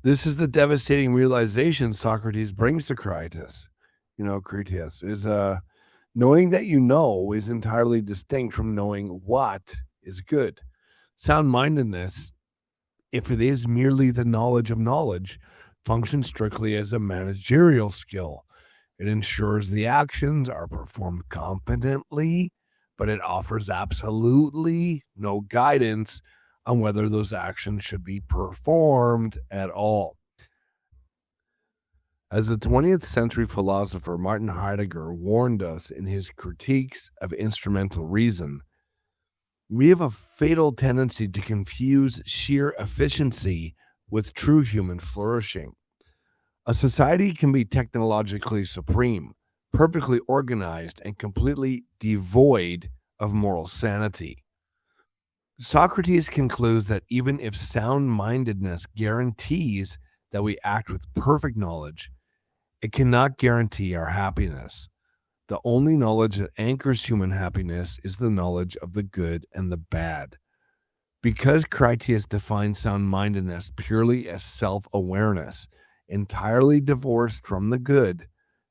This is the devastating realization Socrates brings to Critias. Critias is knowing that is entirely distinct from knowing what is good. Sound-mindedness if it is merely the knowledge of knowledge, functions strictly as a managerial skill. It ensures the actions are performed competently, but it offers absolutely no guidance on whether those actions should be performed at all. As the 20th century philosopher Martin Heidegger warned us in his critiques of instrumental reason, we have a fatal tendency to confuse sheer efficiency with true human flourishing. A society can be technologically supreme, perfectly organized, and completely devoid of moral sanity. Socrates concludes that even if sound-mindedness guarantees that we act with perfect knowledge, it cannot guarantee our happiness. The only knowledge that anchors human happiness is the knowledge of the good and the bad. Because Critias defines sound-mindedness purely as self-awareness, entirely divorced from the good,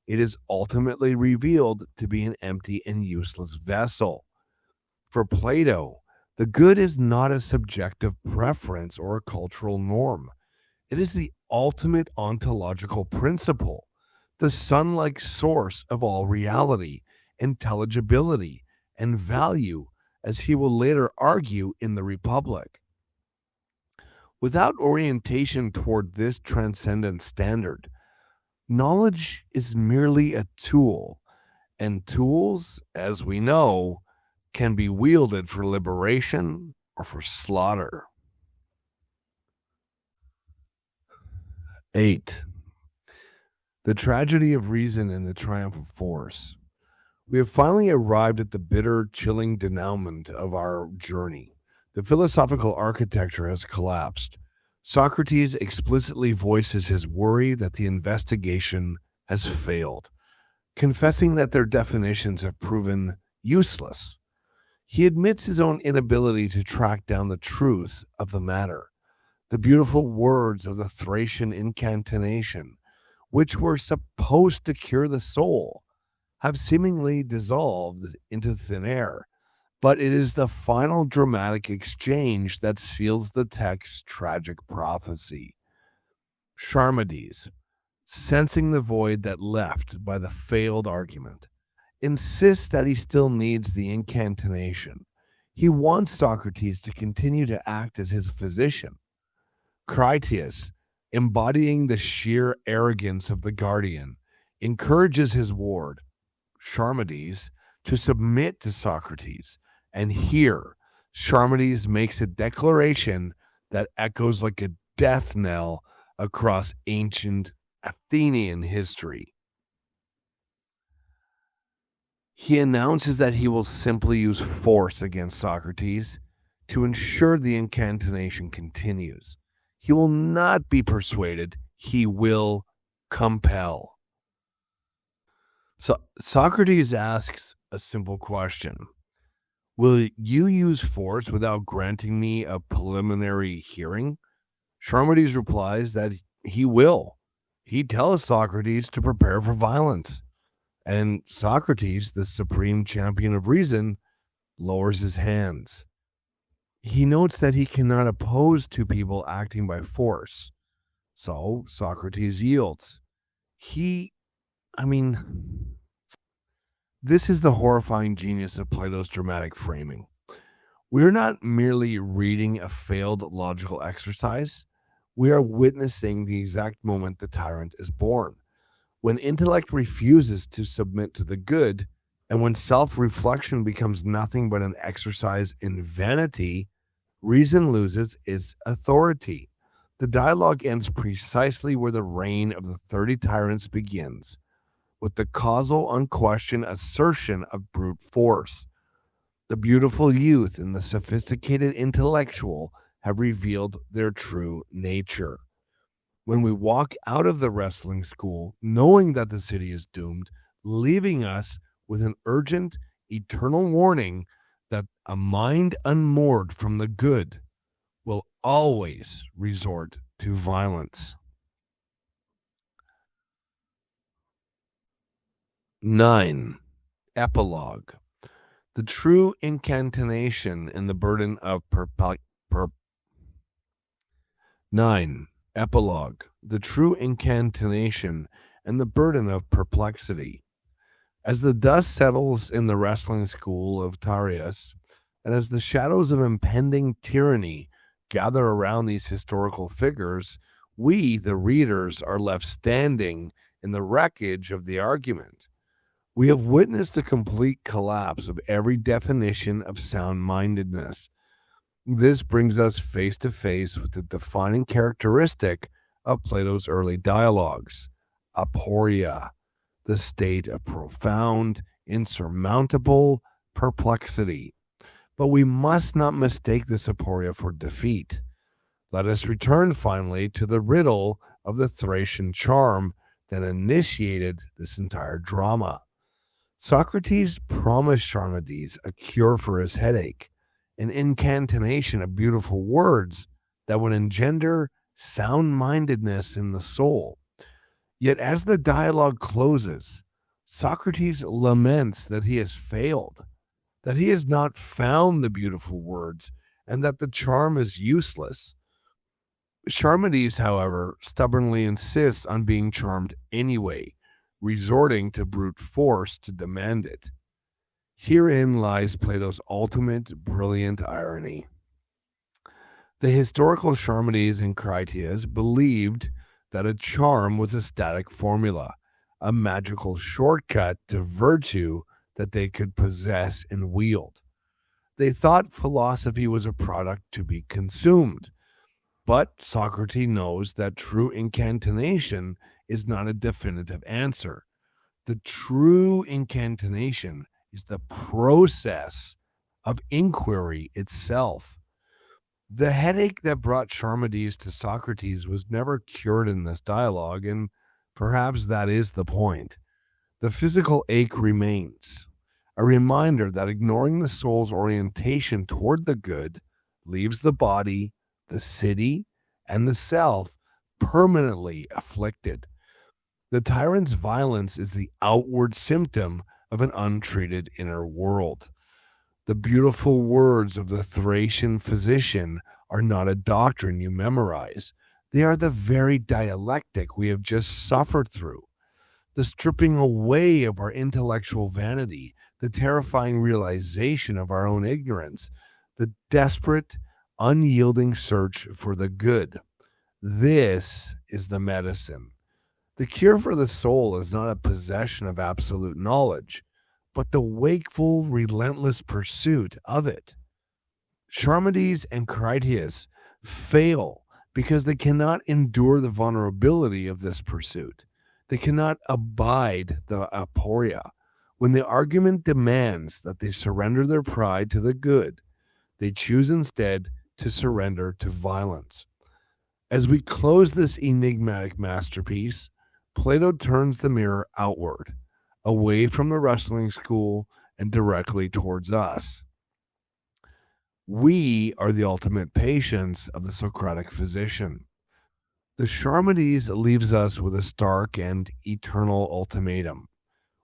it is ultimately revealed to be an empty and useless vessel. For Plato, the good is not a subjective preference or a cultural norm. It is the ultimate ontological principle, the sun-like source of all reality, intelligibility, and value, as he will later argue in the Republic. Without orientation toward this transcendent standard, knowledge is merely a tool, and tools, as we know, can be wielded for liberation or for slaughter. 8. The tragedy of reason and the triumph of force. We have finally arrived at the bitter, chilling denouement of our journey. The philosophical architecture has collapsed. Socrates explicitly voices his worry that the investigation has failed, confessing that their definitions have proven useless. He admits his own inability to track down the truth of the matter. The beautiful words of the Thracian incantation, which were supposed to cure the soul, have seemingly dissolved into thin air, but it is the final dramatic exchange that seals the text's tragic prophecy. Charmides, sensing the void that left by the failed argument, insists that he still needs the incantation. He wants Socrates to continue to act as his physician. Critias, embodying the sheer arrogance of the guardian, encourages his ward, Charmides, to submit to Socrates. And here, Charmides makes a declaration that echoes like a death knell across ancient Athenian history. He announces that he will simply use force against Socrates to ensure the incantation continues. He will not be persuaded, he will compel. So Socrates asks a simple question. Will you use force without granting me a preliminary hearing? Charmides replies that he will. He tells Socrates to prepare for violence. And Socrates, the supreme champion of reason, lowers his hands. He notes that he cannot oppose two people acting by force. So Socrates yields. This is the horrifying genius of Plato's dramatic framing. We're not merely reading a failed logical exercise. We are witnessing the exact moment the tyrant is born. When intellect refuses to submit to the good, and when self-reflection becomes nothing but an exercise in vanity, reason loses its authority. The dialogue ends precisely where the reign of the 30 tyrants begins, with the causal, unquestioned assertion of brute force. The beautiful youth and the sophisticated intellectual have revealed their true nature. When we walk out of the wrestling school, knowing that the city is doomed, leaving us with an urgent, eternal warning that a mind unmoored from the good will always resort to violence. 9. Epilogue. The true incantation and the burden of 9. Epilogue. The true incantation and the burden of perplexity. As the dust settles in the wrestling school of Tyrants, and as the shadows of impending tyranny gather around these historical figures, we, the readers, are left standing in the wreckage of the argument. We have witnessed the complete collapse of every definition of sound-mindedness. This brings us face to face with the defining characteristic of Plato's early dialogues, aporia, the state of profound, insurmountable perplexity. But we must not mistake this aporia for defeat. Let us return finally to the riddle of the Thracian charm that initiated this entire drama. Socrates promised Charmides a cure for his headache, an incantation of beautiful words that would engender sound-mindedness in the soul. Yet as the dialogue closes, Socrates laments that he has failed, that he has not found the beautiful words, and that the charm is useless. Charmides, however, stubbornly insists on being charmed anyway, resorting to brute force to demand it. Herein lies Plato's ultimate brilliant irony. The historical Charmides and Critias believed that a charm was a static formula, a magical shortcut to virtue that they could possess and wield. They thought philosophy was a product to be consumed. But Socrates knows that true incantation is not a definitive answer. The true incantation is the process of inquiry itself. The headache that brought Charmides to Socrates was never cured in this dialogue, and perhaps that is the point. The physical ache remains, a reminder that ignoring the soul's orientation toward the good leaves the body, the city, and the self permanently afflicted. The tyrant's violence is the outward symptom of an untreated inner world. The beautiful words of the Thracian physician are not a doctrine you memorize. They are the very dialectic we have just suffered through. The stripping away of our intellectual vanity, the terrifying realization of our own ignorance, the desperate, unyielding search for the good. This is the medicine. The cure for the soul is not a possession of absolute knowledge, but the wakeful, relentless pursuit of it. Charmides and Critias fail because they cannot endure the vulnerability of this pursuit. They cannot abide the aporia. When the argument demands that they surrender their pride to the good, they choose instead to surrender to violence. As we close this enigmatic masterpiece, Plato turns the mirror outward, away from the wrestling school and directly towards us. We are the ultimate patients of the Socratic physician. The Charmides leaves us with a stark and eternal ultimatum.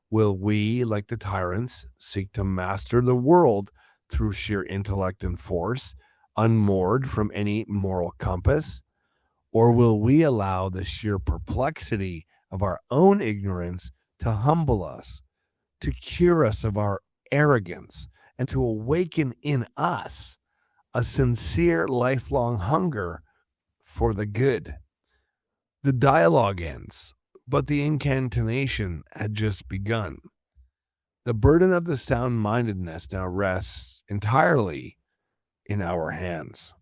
Will we, like the tyrants, seek to master the world through sheer intellect and force, unmoored from any moral compass? Or will we allow the sheer perplexity of our own ignorance to humble us, to cure us of our arrogance, and to awaken in us a sincere lifelong hunger for the good? The dialogue ends, but the incantation had just begun. The burden of the sound-mindedness now rests entirely in our hands.